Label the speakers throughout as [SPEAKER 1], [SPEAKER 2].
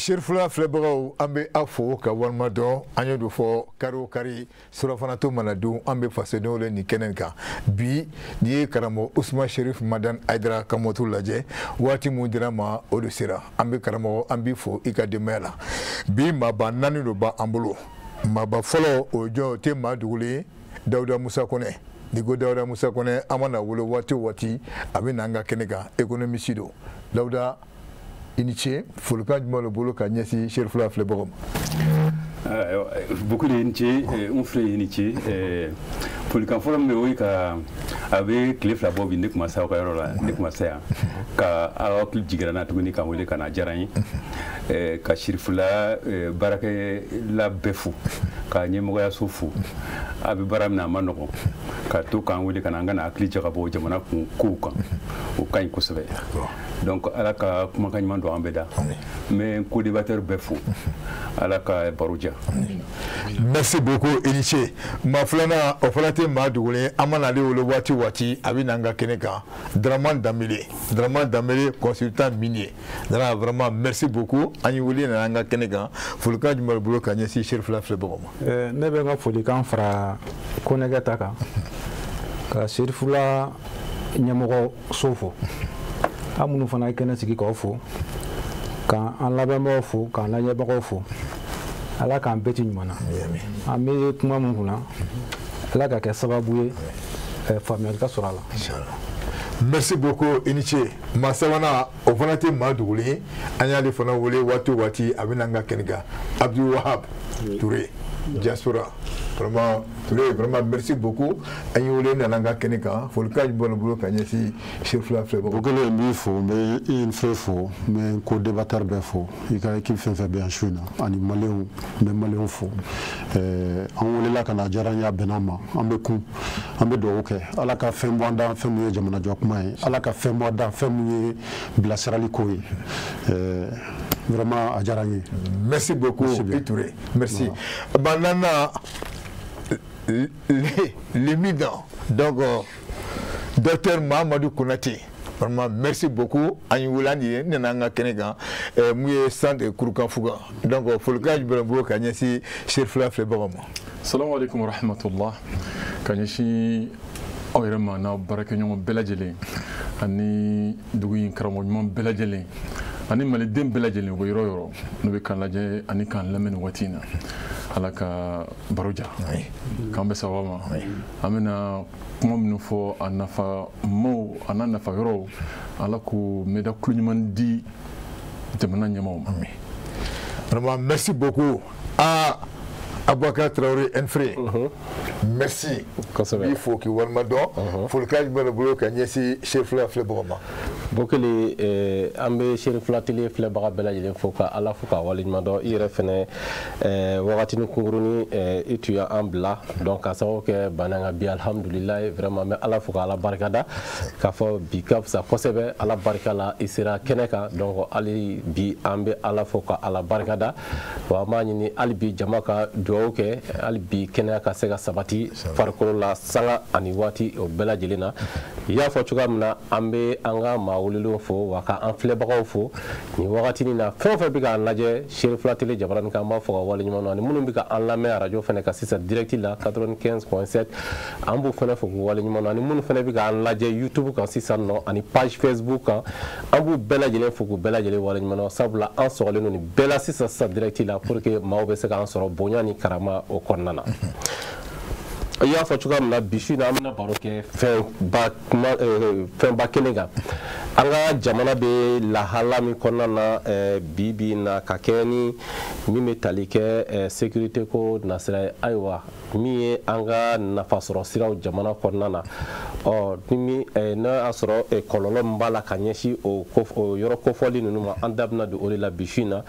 [SPEAKER 1] Sherifula filɛbagaw an bɛ aw fo ka walima dɔn an y'o fɔ kari o kari surafanato mana dun an bɛ fasodenw le nin kɛnɛ kan bi n'i ye karamɔgɔ Usman Sherif Madani Hayidara ka moto lajɛ waati mun dira ma o de sera an bɛ karamɔgɔ an b'i fo i ka denbaya la bi maaba naani de b'an bolo maaba fɔlɔ o jɔn o tɛ maa dogolen Dawuda Musa Kɔnɛ n'i ko Dawuda Musa Kɔnɛ an mana wolo waati o waati a bɛ na an ka kɛnɛ kan économiste don Dawuda i ni ce folikan jumɛn de bolo ka ɲɛsin Sherifula filɛbagaw ma.
[SPEAKER 2] Beaucoup de nti un frère nti folikan fɔlɔ min bɛ o ye ka a bɛ tile fila bɔ bi ne kuma sa aw ka yɔrɔ la ne kuma sa yan ka aw hakili jigira n na tuguni k'an wele ka na diyara n ye ka Sherifula baarakɛla bɛɛ fo ka ɲɛmɔgɔyaso fo a bɛ baara min na a ma nɔgɔn ka to k'an wele ka na an ka na hakili jagabɔ jamana kun kow kan o ka ɲi kosɛbɛ donc ala ka kumakan ɲuman don an bɛɛ da mais co-débatteur bɛɛ fo ala ka baro diya.
[SPEAKER 1] Merci beaucoup i ni ce maa filanan o fana tɛ maa dogolen an mana ale wele waati o waati a bɛ na an ka kɛnɛ kan Dramane Danbele consultant minier Dara vraiment merci beaucoup an ye wele nana an ka kɛnɛ kan folikan jumɛn de bolo ka ɲɛsin Sherifula filɛbagaw ma.
[SPEAKER 3] Ne bɛ n ka folikan fara Konɛgɛ ta kan ka Sherifula ɲɛmɔgɔ so fo an minnu fana ye kɛnɛ sigi k'aw fo k'an lamɛnbagaw fo k'an lajɛbagaw fo ala k'an bɛɛ ci ɲuman na an bɛ kuma min kunna ala ka kɛ sababu ye faamuyali ka sɔrɔ a la.
[SPEAKER 1] Merci beaucoup i ni ce maa sabanan o fana tɛ maa dogolen an y'ale fana wele waati o waati a bɛ na an ka kɛnɛ kan Abdul Wahab Touré diaspora vraiment merci beaucoup an ye wele nana an ka kɛnɛ kan folikan jumɛn de bolo ka ɲɛsin Sherifula filɛbagaw ma.
[SPEAKER 4] Bokele n b'i fo n bɛ i ni fɛ fo n bɛ co-débatteur bɛɛ fo i ka équipe fɛn fɛn bɛ yan su in na ani maliyɛnw n bɛ maliyɛnw fo an welela ka na a diyara n ye a bɛnna ma an bɛ kun an bɛ dugawu kɛ ala ka fɛn bɔ an da fɛn min ye jamanajɔ kuma ye ala ka fɛn bɔ an da fɛn min ye bilasirali ko ye vraiment a diyara n ye.
[SPEAKER 1] Merci beaucoup i Touré merci. Maintenant l'éminent donc docteur Mahamadou Konaté vraiment merci beaucoup an ye wele an ye nana an ka kɛnɛ kan mun ye centre Kurukanfuga donc folikan jumɛn de bolo ka ɲɛsin Sherifula filɛbagaw ma.
[SPEAKER 5] Salamu alaikum wa rahmatullah ka ɲɛsin aw yɛrɛ ma n'aw baarakɛɲɔgɔn bɛɛ lajɛlen ani dugu in karamɔgɔ ɲuman bɛɛ lajɛlen ani maliden bɛɛ lajɛlen o yɔrɔ yɔrɔ n'u bɛ k'an lajɛ ani k'an lamɛn nin waati in na ala ka baro diya k'an bɛ sababa ma an bɛna kuma minnu fɔ a nafa maaw a n'a nafa yɔrɔw ala k'o mɛda tulo ɲuman di jamana ɲɛmaaw ma.
[SPEAKER 1] Vraiment merci beaucoup Aboubacar Traoré Enfré merci i fo k'i walima dɔn folikan jumɛn de bolo ka ɲɛsin Sherifula filɛbagaw ma.
[SPEAKER 6] Bokele an bɛ Sherifula tele filɛbaga bɛɛ lajɛlen fo ka ala fo ka waleɲuman dɔn i yɛrɛ fɛnɛ wagatini kunkurunin i tun y'an bila donc ka sababu kɛ bana ka bi alhamdulilayi vraiment an bɛ ala fo ka ala barikada k'a fɔ bi ka fisa kosɛbɛ ala barika la i sera kɛnɛ kan donc hali bi an bɛ ala fo ka ala barikada wa an b'a ɲini hali bi jama ka dugawu kɛ hali bi kɛnɛya ka se ka sabati farikolo la sanga ani waati o bɛɛ lajɛlen na i y'a fɔ cogoya min na an bɛ an ka maa welelenw fo wa ka an filɛbagaw fo nin wagatinin na fɛn o fɛn bɛ k'an lajɛ Sherifula tele jabaranin kan an b'a fɔ ka waleɲuman dɔn ani minnu bɛ k'an lamɛn arajo fɛnɛ kan sisan direct la 95.7 an b'u fɛnɛ fo k'u waleɲuman dɔn ani minnu fɛnɛ bɛ k'an lajɛ YouTube kan sisan nɔ ani page Facebook kan an b'u bɛɛ lajɛlen fo k'u bɛɛ lajɛlen waleɲuman dɔn sabula an sɔgɔlen don nin bɛɛ la sisan direct la pour que maaw bɛ se k'an sɔrɔ bonya ni karama o kɔnɔna na. I y'a fɔ cogoya min na bi su in na an bɛna baro kɛ fɛnba kelen kan an ka jamana bɛ lahala min kɔnɔna na bi na ka kɛ ni min bɛ tali kɛ sécurité ko nasira ye ayiwa min ye an ka nafasɔrɔ siraw jamana kɔnɔna na ni n'a y'a sɔrɔ kɔlɔlɔ min b'a la ka ɲɛsin o yɔrɔ kofɔli ninnu ma an da bɛna don o de la bi su in na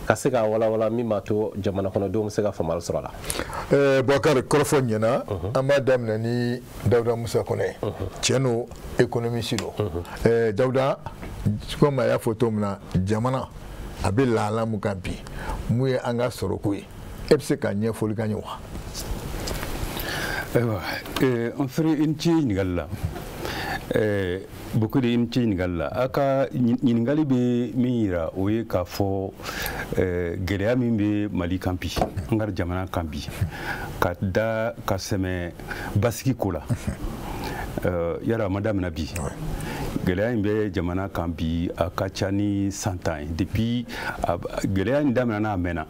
[SPEAKER 6] ka se ka walawala min b'a to jamana kɔnɔdenw bɛ se ka faamuyali sɔrɔ a la.
[SPEAKER 1] Boubacar kɔrɔfɔ ɲɛna an b'a daminɛ ni Dawuda Musa Kɔnɛ tiɲɛ don économiste don Dawuda komi a y'a fɔ cogo min na jamana a bɛ lahala mun kan bi mun ye an ka sɔrɔko ye e bɛ se ka ɲɛfɔli k'an ye wa.
[SPEAKER 2] Ayiwa an fɛnɛ i ni ce ɲininkali la beaucoup de imti ngalla aka ngali be mira oye ka fo geleya min be Mali kampi ngar jamana kampi ka da ka seme basiki kola yara madame nabi geleya be jamana kampi aka chani 100 ans depuis geleya ndamana na mena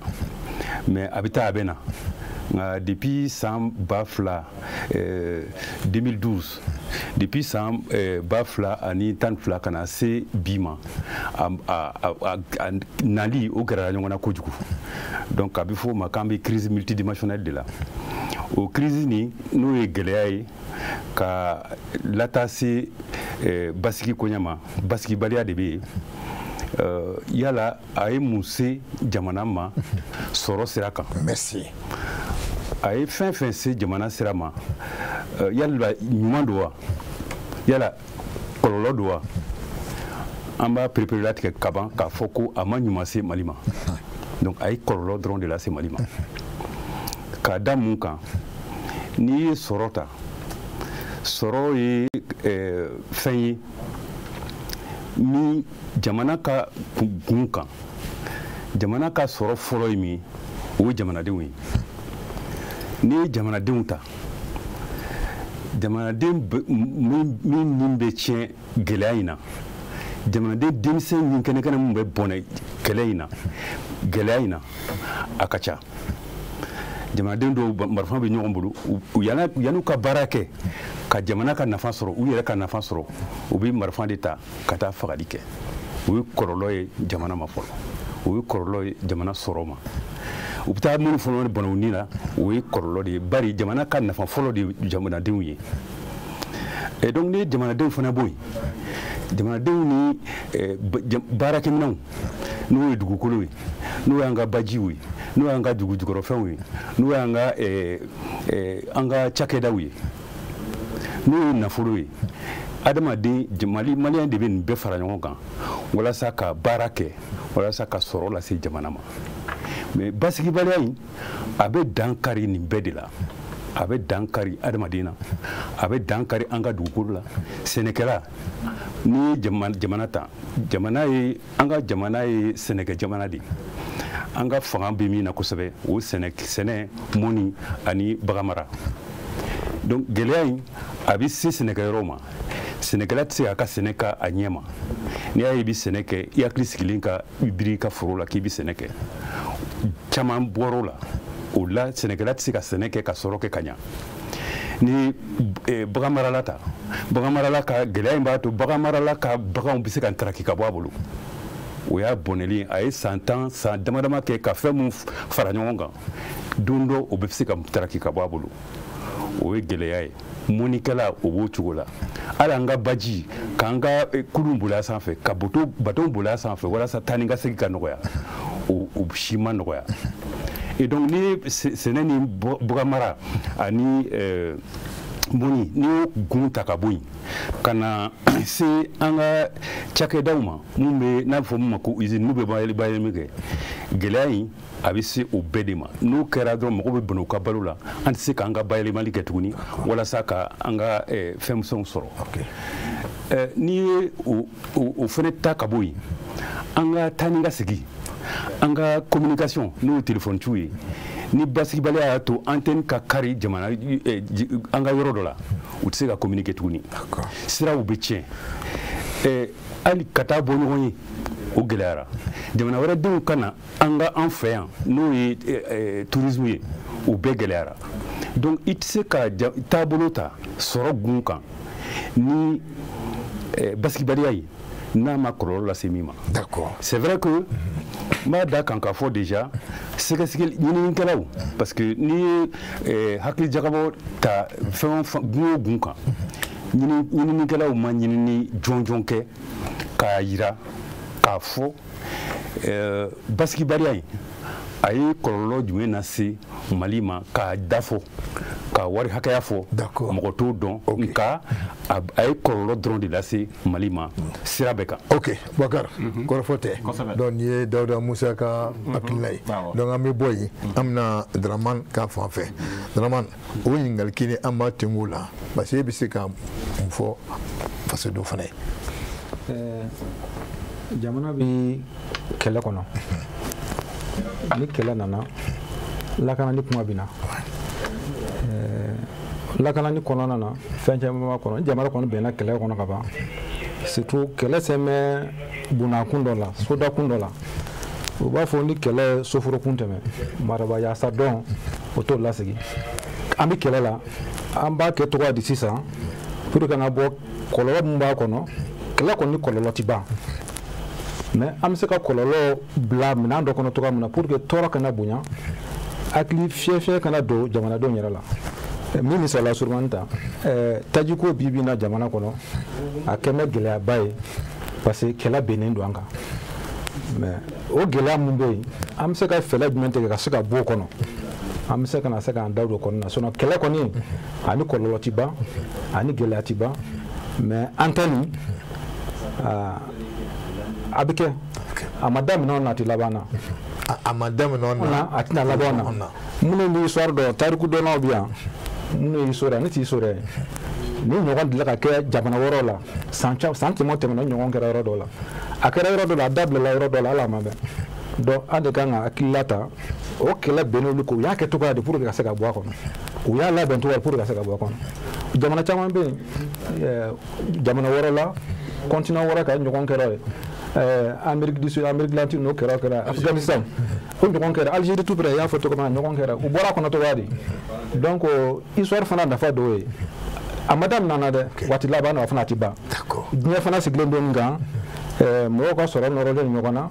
[SPEAKER 2] mais habita abena depuis Sam Bafla 2012 depuis Sam Bafla ani Tanfla kana se bima nali o gara nyongona kojugu donc abifo makambi crise multidimensionnelle de la o crise ni no e geleya ka latase basiki konyama basiki balia de be yala ay muse jamana ma soro siraka
[SPEAKER 1] merci
[SPEAKER 2] ay fin se jamana sirama yalla nyuma doa yala kololo doa amba préparer la tek kaban ka foko ama nyuma se malima donc ay kololo dron de la se malima ka damunka ni sorota soro yi fin ni jamana ka gunkan jamana ka soro folo mi o jamana de wi ni jamana de unta jamana de min be tien gelaina jamana de dimsen nin kene kana mun be bonay gelaina akacha jamana de do marfa be nyom bulu yanu ka barake ka jamana ka nafa soro u yere ka nafa soro u bi marfa de ta kata fagadike u korolo ye jamana ma folo u korolo ye jamana soro ma u bita mun folo ne bono ni la u korolo de bari jamana ka nafa folo de jamana de uye et donc ni jamana de fana boy jamana de ni barake minau no dugukolo wi no anga baji wi no anga dugujugoro fen wi no anga anga chakeda wi no nafuru wi adama de malien de ben be fara nyonga kan wala saka barake wala saka soro la se jamana ma mais basiki balai abe dankari ni bedela abe dankari adama dina abe dankari anga dugukolo la senekela ni jamana ta jamana yi anga jamana yi Sénégal jamana di anga fanga bi mi na kosebe o Sénégal moni ani bagamara donc geleya abi si Sénégal Roma Sénégal tse aka Sénégal anyema ni ayi bi Sénégal ya kliskilinka ibiri ka forola ki bi Sénégal chama borola o la Sénégal tse ka Sénégal ka soroke kanya ni bagamarala ta bagamarala ka geleya ba to bagamarala ka bagam bi se kan traki ka bwabulu o ya boneli ay 100 ans sa damadama ke ka femu faranyonga dundo o bi se kan traki ka bwabulu o ye geleya monikala o wo chugola ala nga baji kanga kulumbula sanfɛ ka baton bula sanfɛ wala sa taninga segi ka nogoya o shima nogoya et donc ni sene ni bugamara ani moni ni gunta ka boyi kana se anga chake dauma mumbe na fo muma ko usine mube bayel mige gelayi abisi o bedema no kera do mako be bono ka balula anti se ka anga bayel mali ketuni wala saka anga femson soro ni o feneta ka boyi anga taninga sigi anga communication no téléphone tuyi ni basiki bale ya to antenne ka kari jamana anga yoro dola utse ka communiquer tuguni sira u betien ali kata bonyoyi o gelara jamana wara dun kana anga enfant no tourisme ye u be gelara donc itse ka tabolota soro gunkan ni basiki bale ya na ma kololo la semima
[SPEAKER 1] d'accord
[SPEAKER 2] c'est vrai que ma da kan ka fo déjà c'est que parce que ni hakli jagabo ta fɛn gun gun kan ɲininikɛlaw ma ɲinini jɔnjɔn kɛ k'a yira k'a fɔ basikibaliya in a ye kɔlɔlɔ jumɛn lase Mali ma k'a dafɔ ka wari hakɛya fɔ mɔgɔ t'o dɔn nka a ye kɔlɔlɔ dɔrɔn de lase Mali ma sira bɛɛ kan.
[SPEAKER 1] Ok Boubacar kɔrɔfɔ tɛ donc nin ye Dawuda Musa ka hakilina ye donc an bɛ bɔ yen an bɛna Dramane ka fan fɛ Dramane o ɲininkali kelen an b'a tengu o la parce que e bɛ se ka mun fɔ fasodenw fana ye.
[SPEAKER 3] Jamana bɛ kɛlɛ kɔnɔ ni kɛlɛ nana lakanani kuma bɛ na lakanani kɔnɔna na fɛn caman b'a kɔnɔ jamana kɔnɔ bɛnna kɛlɛ kɔnɔ ka ban surtout kɛlɛ sɛmɛ bunakun dɔ la sodakun dɔ la u b'a fɔ ni kɛlɛ soforokun tɛmɛ maraba yaasa dɔn o t'o lasigi an bɛ kɛlɛ la an b'a kɛ cogoya di sisan pour que kana bɔ kɔlɔlɔ min b'a kɔnɔ kɛlɛ kɔni ni kɔlɔlɔ ti ban mais an bɛ se ka kɔlɔlɔ bila minɛn dɔ kɔnɔ cogoya min na pour que tɔɔrɔ kana bonya hakili fiyɛ kana don jamanadenw yɛrɛ la min misala surumani ta tajiko bi bi na jamana kɔnɔ a kɛmɛ gɛlɛyaba ye parce que kɛlɛ bennen don an kan mais o gɛlɛya mun bɛ yen an bɛ se ka fɛɛrɛ jumɛn tigɛ ka se ka bɔ o kɔnɔ an bɛ se ka na se k'an da don o kɔnɔ na sinon kɛlɛ kɔni ani kɔlɔlɔ ti ban ani gɛlɛya ti ban mais an ta nin a bɛ kɛ a ma daminɛ na a tɛ laban na.
[SPEAKER 1] A ma daminɛ na
[SPEAKER 3] a tɛna laban na minnu bɛ histoire dɔn tariku dɔnnaw bɛ yan minnu ye histoire ne tɛ histoire ye ni ɲɔgɔn deli ka kɛ jamana wɛrɛw la san caman tɛmɛna ɲɔgɔn kɛra yɔrɔ dɔ la a kɛra yɔrɔ dɔ la a dabilala yɔrɔ dɔ la hali a ma bɛn donc an de kan ka hakilila ta o kɛlɛ bɛnn'olu ko u y'a kɛ cogoya de pour que ka se ka bɔ a kɔnɔ u y'a labɛn cogoya pour que ka se ka bɔ a kɔnɔ jamana caman bɛ yen jamana wɛrɛ la continent wɛrɛ ka ɲɔgɔn kɛra ye Amérique du Sud Amérique latine n'o kɛra Afghanistan o ɲɔgɔn kɛra Algérie tout près i y'a fɔ cogo min na ɲɔgɔn kɛra u bɔra a kɔnɔ cogoya di donc histoire fana nafa dɔ ye a ma daminɛ na dɛ waati laban na a fana ti ban diɲɛ fana sigilen don kan mɔgɔw ka sɔrɔ nɔrɔlen ɲɔgɔn na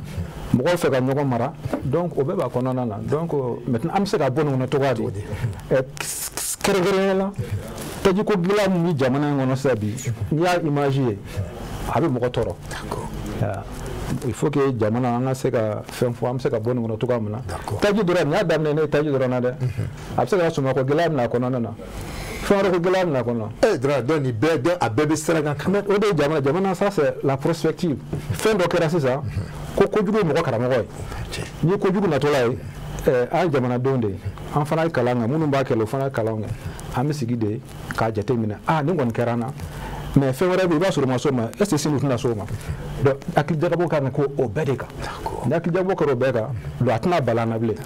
[SPEAKER 3] mɔgɔw fɛ ka ɲɔgɔn mara donc o bɛɛ b'a kɔnɔna na donc maintenant an bɛ se ka bɔ nin kɔnɔ cogoya di kɛrɛnkɛrɛnnen la tajiko dilan min bɛ jamana in kɔnɔ sisan bi n'i y'a image ye a bɛ mɔgɔ tɔɔrɔ il faut que jamana an ka se ka fɛn fɔ an bɛ se ka bɔ nin kɔnɔ cogoya min na taji dɔrɔn n'i y'a daminɛ ne ye taji dɔrɔn na dɛ a bɛ se ka sɔmɔ ko gɛlɛya bɛna a kɔnɔna na fɛn wɛrɛ ko gɛlɛya bɛna a kɔnɔ
[SPEAKER 1] dɔrɔn donc nin bɛɛ a bɛɛ bɛ sira kan
[SPEAKER 3] mais o de ye jamana ça c'est la prospective fɛn dɔ kɛra sisan ko kojugu ye mɔgɔ karamɔgɔ ye n'i ye kojugu natɔla ye an ye jamanadenw de ye an fana ye kalan kɛ minnu b'a kɛ o fana ye kalan kɛ an bɛ sigi de k'a jate minɛ nin kɔni kɛra an na mais fɛn wɛrɛ bɛ yen i b'a sɔrɔ o ma s'o ma est ce que sini u tɛna s'o ma donc hakili jagabɔ ka kan ko o bɛɛ de kan ni hakili jagabɔ kɛra o bɛɛ kan donc a tɛna bala an na bilen.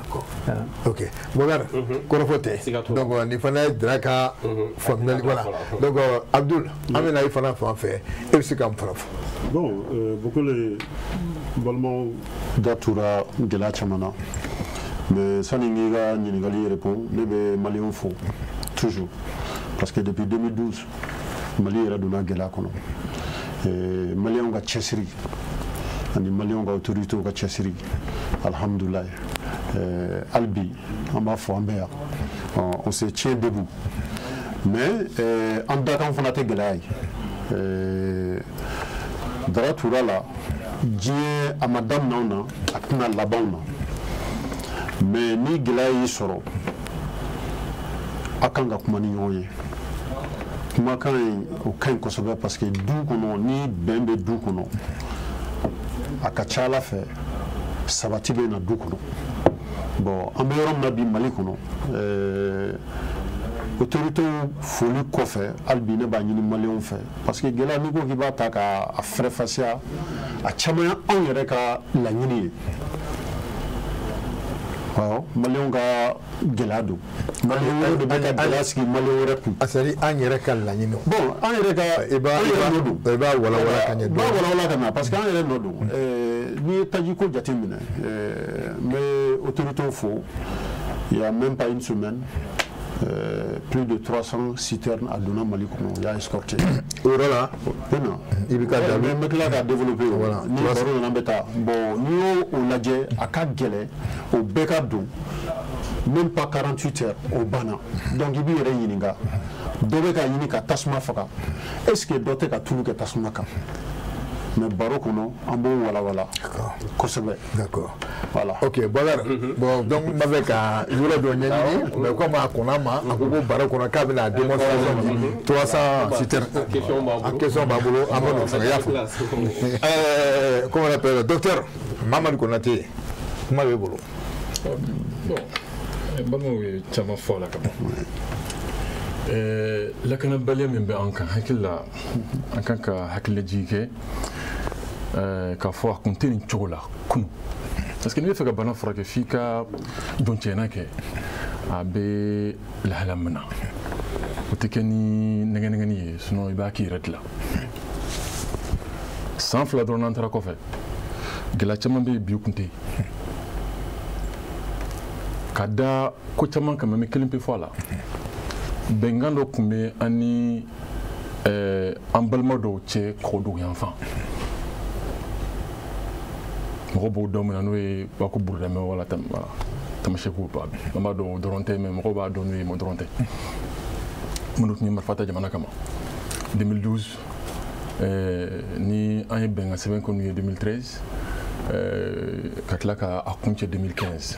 [SPEAKER 1] ok Boubacar kɔrɔfɔ tɛ donc nin fana ye Dra ka faamuyali voilà donc Abdul an bɛna i fana fan fɛ e bɛ se ka mun fana fɔ.
[SPEAKER 4] bon Bokele balimaw da tura gɛlɛya caman na mais sani n k'i ka ɲininkali répond ne bɛ maliyɛnw fo toujours parce que depuis 2012 Mali yɛrɛ donna gɛlɛya kɔnɔ maliyɛnw ka cɛsiri ani maliyɛnw ka autoritéw ka cɛsiri alhamdulilayi hali bi an b'a fɔ an bɛ yan on se tient debout mais an dakan fana tɛ gɛlɛya ye Dra tura la diɲɛ a ma daminɛ anw na a tɛna laban anw na mais ni gɛlɛya y'i sɔrɔ a kan ka kuma ni ɲɔgɔn ye kumakan in o ka ɲi kosɛbɛ parce que du kɔnɔ ni bɛn bɛ du kɔnɔ a ka ca Ala fɛ sabati bɛ na du kɔnɔ bon an bɛ yɔrɔ min na bi Mali kɔnɔ autorités foli kɔfɛ hali bi ne b'a ɲini maliyɛnw fɛ parce que gɛlɛya n'i ko k'i b'a ta k'a fɛrɛfasiya a caman ye anw yɛrɛ ka laɲini ye maliyɛnw ka gɛlɛya don maliyɛn de bɛ ka gɛlɛya sigi maliyɛn wɛrɛ kun.
[SPEAKER 1] c'est à dire an yɛrɛ ka laɲini.
[SPEAKER 4] bon an yɛrɛ ka
[SPEAKER 1] i b'a walawala ka ɲɛ dɔɔni.
[SPEAKER 4] i b'a walawala ka ɲɛ parce que an yɛrɛ nɔ don n'i ye tajiko jate minɛ n bɛ autorités fo il y a même pas une semaine plus de 300 citernes à donna Mali kɔnɔ o y'a escorté.
[SPEAKER 1] o yɔrɔ la
[SPEAKER 4] i bɛ ka dabi n bɛ tila k'a développer o ni baro nana bɛ taa bon n'i y'o lajɛ a ka gɛlɛn o bɛɛ ka don même pas 48 heures o banna donc i b'i yɛrɛ ɲininka dɔ bɛ ka ɲini ka tasuma faga est ce que dɔ tɛ ka tulu kɛ tasuma kan mais baro kɔnɔ an b'o walawala kosɛbɛ.
[SPEAKER 1] D'accord.
[SPEAKER 4] Voilà.
[SPEAKER 1] Ok, bon, donc on m'avait qu'à jouer le dernier, mais comme à Konama, à Kogo Baro Konaka, il a démonstration de 300 en question Babolo, à mon comment on appelle, docteur Mamadou Konaté, comment avez-vous?
[SPEAKER 5] Bon, je suis fort là quand même. La canabale min bɛ an kan hakilila an kan ka hakililaji kɛ k'a fɔ a kun tɛ nin cogo la kunu parce que n'i bɛ fɛ ka bana furakɛ f'i ka dɔncɛna kɛ a bɛ lahala min na o tɛ kɛ ni nɛgɛnɛgɛni ye sinon i b'a k'i yɛrɛ dilan san 2 dɔrɔn n'an taara kɔfɛ gɛlɛya caman bɛ yen bi o kun tɛ yen ka da ko caman kan mɛ kelen pe fɔ a la bɛnkan dɔ tun bɛ an ni an balima dɔw cɛ kɔgɔdugu yan fan mɔgɔ b'o dɔn min na n'o ye b'a ko burudamɛ wala tamasɛku an b'a dɔn o dɔrɔn tɛ mɛ mɔgɔw b'a dɔn n'o ye mɔ dɔrɔn tɛ minnu tun ye marifa ta jamana kama 2012 ni an ye bɛnkan sɛbɛn kɛ n'u ye 2013 ka tila ka a kun cɛ 2015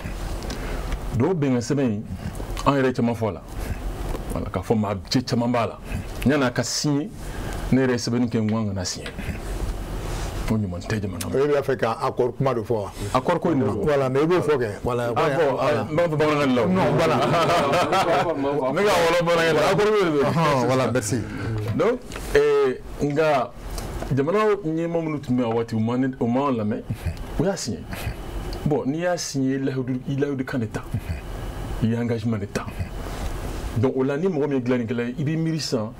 [SPEAKER 5] dɔw bɛnkan sɛbɛn in an yɛrɛ caman fɔ a la voilà k'a fɔ maa cɛ caman b'a la yan'a ka signer ne yɛrɛ ye sɛbɛnni kɛ n ko an kana signer o ɲuman tɛ jamana ma.
[SPEAKER 1] E b'a fɛ ka accord kuma de fɔ wa?
[SPEAKER 5] Accord ko in de don.
[SPEAKER 1] Voilà, mais i b'o fɔ kɛ. Voilà.
[SPEAKER 5] N b'a fɔ bamanankan de la.
[SPEAKER 1] Non, voilà.
[SPEAKER 5] Ne ka wɔlɔ bamanankan la accord ko de don.
[SPEAKER 1] Voilà, merci.
[SPEAKER 5] Donc nka jamana ɲɛmɔgɔ minnu tun bɛ a waati o m'an lamɛn o y'a signer. Bon n'i y'a signer i layidukan de ta i ye engagement de ta. Donc o la ni mɔgɔ min ye dilannikɛla ye i b'i miiri sisan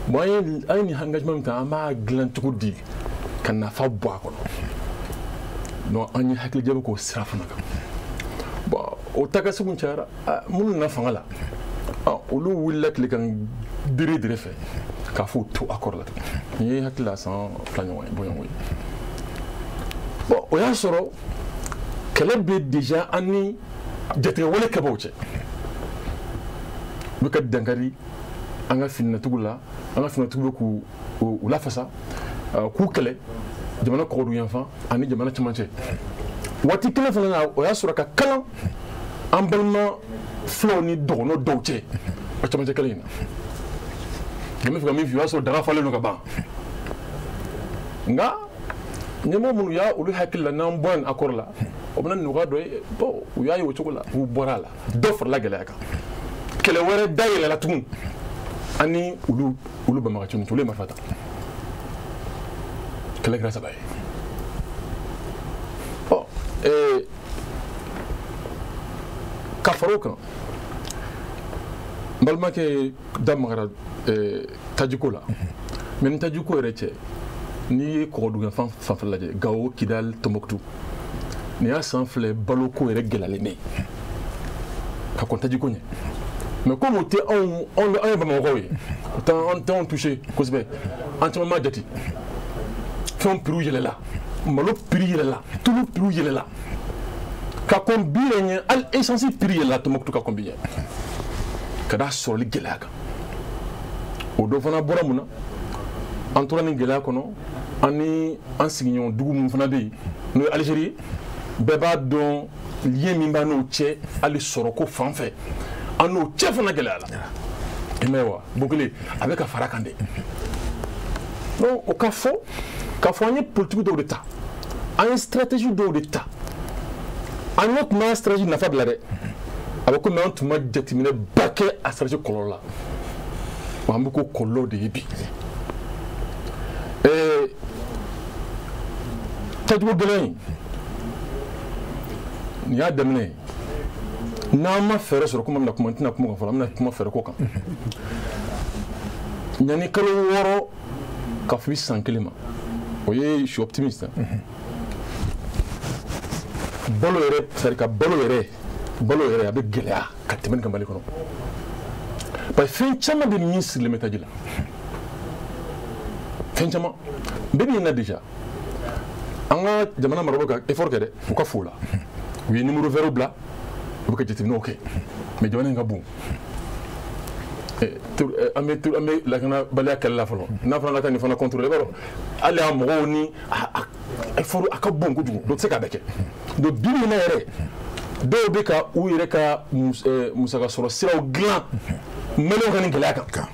[SPEAKER 5] bon an ye nin engagement min ta an b'a dilan cogo di ka nafa bɔ a kɔnɔ donc an ye hakilijabi k'o sira fana kan bon o takasugu cayara minnu nana fanga la olu wulila tile kan dere fɛ k'a fɔ to accord la nin ye hakilila san 2 ɲɔgɔn ye bɔɲɔgɔn ye bon o y'a sɔrɔ kɛlɛ bɛ déjà an ni jatigɛwale kɛbaaw cɛ u bɛ ka dankari an ka fininatigiw la an ka fininatigiw bɛ k'u lafasa k'u kɛlɛ jamana kɔgɔdugu yanfan ani jamana cɛmancɛ waati kelen fana na o y'a sɔrɔ ka kalan an balima filaw ni dɔgɔnɔ dɔw cɛ o cɛmancɛ kelen in na n bɛ fɛ ka min fɔ o y'a sɔrɔ daga falen don ka ban nka ɲɛmɔgɔ minnu y'a olu hakili la n'an bɔra nin accord la o bɛna nɔgɔya dɔ ye bon u y'a ye o cogo la u bɔra a la dɔ farala gɛlɛya kan kɛlɛ wɛrɛ da yɛlɛla tugun ani olu banbagaciw olu ye marifa ta kɛlɛ kɛra 3 ye ka fara o kan n balimakɛ da magara tajiko la mɛ ni tajiko yɛrɛ cɛ n'i ye kɔgɔdugu fanfɛla lajɛ Gao Kidal Tombouctou nin y'a san 2 baloko yɛrɛ gɛlɛyalen bɛ yen ka kɔn tajiko ɲɛ mais comme o tɛ anw ye bamakɔkaw ye o t'anw touché kosɛbɛ an caman m'a jate fɛnw prix yɛlɛla malo prix yɛlɛla tulu prix yɛlɛla ka kɔn bi yɛrɛ ɲɛ hali essence prix yɛlɛla Tombouctou ka kɔn bi ɲɛ ka da sɔrɔli gɛlɛya kan o dɔ fana bɔra mun na an tora nin gɛlɛya kɔnɔ an ni an sigiɲɔgɔn dugu minnu fana bɛ yen n'o ye Algérie ye bɛɛ b'a dɔn lien min b'a n'o cɛ hali sɔrɔko fan fɛ an n'o cɛ fana gɛlɛyara i m'a ye wa bon kelen a bɛ ka fara kan dɛ donc o ka fɔ an ye politique dɔw de ta an ye stratégie dɔw de ta an ye tun b'a stratégie nafa bila dɛ a bɛ komi an tun ma jateminɛ ba kɛ a stratégie kɔlɔlɔ la wa an bɛ k'o kɔlɔlɔ de ye bi tajugu gɛlɛn in nin y'a daminɛ n'an ma fɛɛrɛ sɔrɔ komi an bɛna kuma n tɛna kuma kan fɔlɔ an bɛna kuma fɛɛrɛ ko kan yanni kalo 6 ka fɔ san 1 ma o ye je suis optimiste balo yɛrɛ c'est-à-dire ka balo yɛrɛ a bɛ gɛlɛya ka tɛmɛ nin kan Mali kɔnɔ parce que fɛn caman bɛ min sirilen bɛ taji la fɛn caman bɛɛ bɛ yen na déjà an ka jamana marabagaw ka effort kɛ dɛ u ka fo la u ye numéro vert bila u bɛ ka jateminɛw kɛ mais jamana in ka bon an bɛ lakana baliya kɛlɛ la fɔlɔ n'a fɔra an ka taa nin fana contrôler b'a dɔn hali a mɔgɔw ni effort a ka bon kojugu donc tɛ se k'a bɛɛ kɛ donc bi min na yɛrɛ dɔw bɛ ka u yɛrɛ ka musaka sɔrɔ siraw dilan maliyɛnw ka nin gɛlɛya kan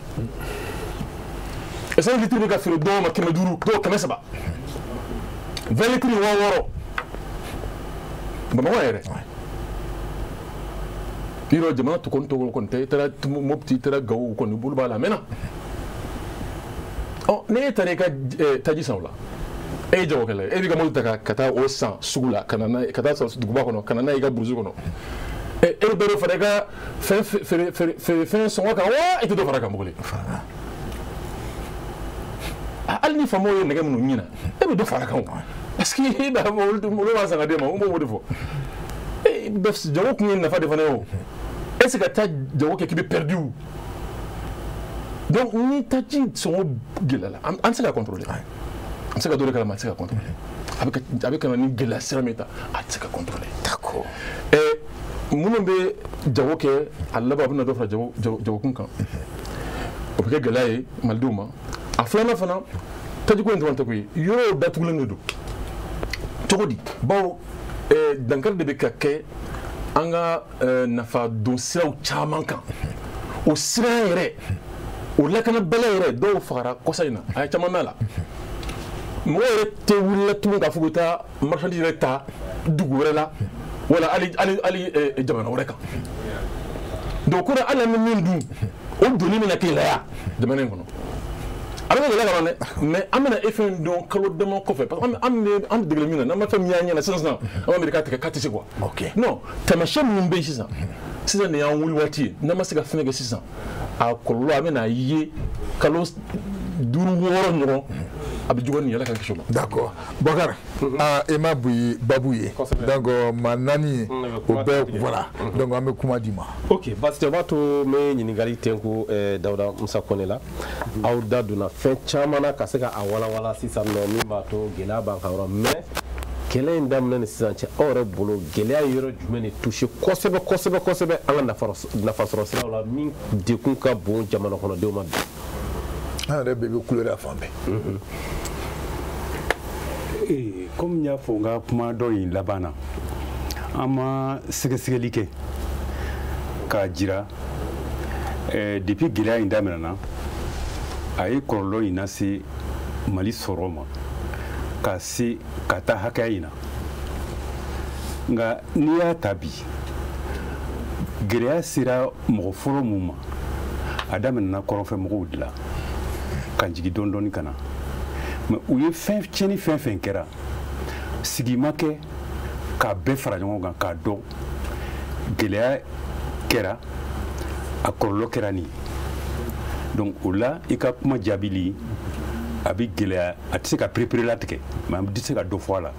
[SPEAKER 5] essence litiri bɛ ka feere dɔw ma 500 dɔw 300 20 litiri 600 Bamakɔ yɛrɛ yɔrɔ jamana tɔ kɔni tɛ i taara Mopti i taara Gawo kɔni bolo b'a la a mɛnna n'e taara i ka taji san o la e ye jagokɛla ye e b'i ka mobili ta ka taa o san sugu la ka taa san duguba kɔnɔ ka na n'a ye i ka burusi kɔnɔ e bɛ dɔ fara i ka fɛn sɔngɔ kan wa i tɛ dɔ fara a kan mɔgɔ hali ni faamaw ye nɛgɛ minnu ɲina e bɛ dɔ fara a kan parce que e b'a olu b'a san ka d'e ma n b'o de fɔ jago tun ye nafa de fana ye o est-ce que ka taa jago kɛ k'i bɛ perdu donc ni taji sɔngɔ gɛlɛyara an tɛ se ka contrôler an tɛ se ka dɔ de kalama an tɛ se ka contrôler a bɛ ka na ni gɛlɛya sira min ta a tɛ se ka contrôler d'accord minnu bɛ jago kɛ a laban a bɛ na dɔ fara jagokun kan o bɛ kɛ gɛlɛya ye malidenw ma a filanan fana tajiko in dɔrɔn tɛ ko ye yɔrɔw datugulen de don cogo di bawo dankari de bɛ ka kɛ an ka nafa don siraw caman kan o sira yɛrɛ o lakanabɛlɛ yɛrɛ dɔw fagara kɔsa in na a ye caman mɛn a la mɔgɔ yɛrɛ tɛ wulila tugun k'a fɔ ko taa marchandise yɛrɛ ta dugu wɛrɛ la wala hali jamana wɛrɛ kan donc ko hali an bɛ min dun o donni bɛna gɛlɛya jamana in kɔnɔ a bɛ kɛ gɛlɛya ka ban dɛ mais an bɛna e fɛn dɔn kalo dama kɔfɛ parce que an degelen min na n'an ma fɛn min y'an ɲɛna sisan an b'a miiri k'a tigɛ k'a tɛ se quoi non taamasiyɛn minnu bɛ yen sisan de y'an wuli waati ye n'an ma se ka fɛn kɛ sisan a kɔlɔlɔ a bɛna ye kalo 5 6 ɲɔgɔn a bɛ juguya nin yɛlɛ ka kisi o ma.
[SPEAKER 1] d'accord Boubacar e ma bu babu ye donc maa 4 o bɛɛ voilà donc an bɛ kuma d'i ma.
[SPEAKER 6] ok parce que o b'a to n bɛ ɲininkali tɛnku Dawuda Musa Kone la aw da donna fɛn caman na ka se ka a walawala sisan nɔ min b'a to gɛlɛya b'an kan yɔrɔ mais kɛlɛ in daminɛ ni sisan cɛ aw yɛrɛ bolo gɛlɛya ye yɔrɔ jumɛn de touché kosɛbɛ an ka nafasɔrɔ siraw la min dekun ka bon jamana kɔnɔdenw ma bi.
[SPEAKER 1] an yɛrɛ bɛɛ bɛ couleur a fan bɛɛ.
[SPEAKER 2] comme n y'a fɔ n ka kuma dɔ in laban na an ma sɛgɛsɛgɛli kɛ k'a jira depuis gɛlɛya in daminɛna a ye kɔlɔlɔ in lase Mali sɔrɔ ma ka se ka taa hakɛya in na nka n'i y'a ta bi gɛlɛya sera mɔgɔ fɔlɔ mun ma a daminɛna kɔrɔnfɛmɔgɔw de la ka jigin dɔɔni dɔɔni ka na mais u ye tiɲɛni fɛn fɛn kɛra sigi ma kɛ k'a bɛɛ fara ɲɔgɔn kan k'a dɔn gɛlɛya kɛra a kɔlɔlɔ kɛra nin donc o la i ka kuma jaabili a bɛ gɛlɛya a tɛ se ka perepere latigɛ mais an tɛ se ka dɔ fɔ a la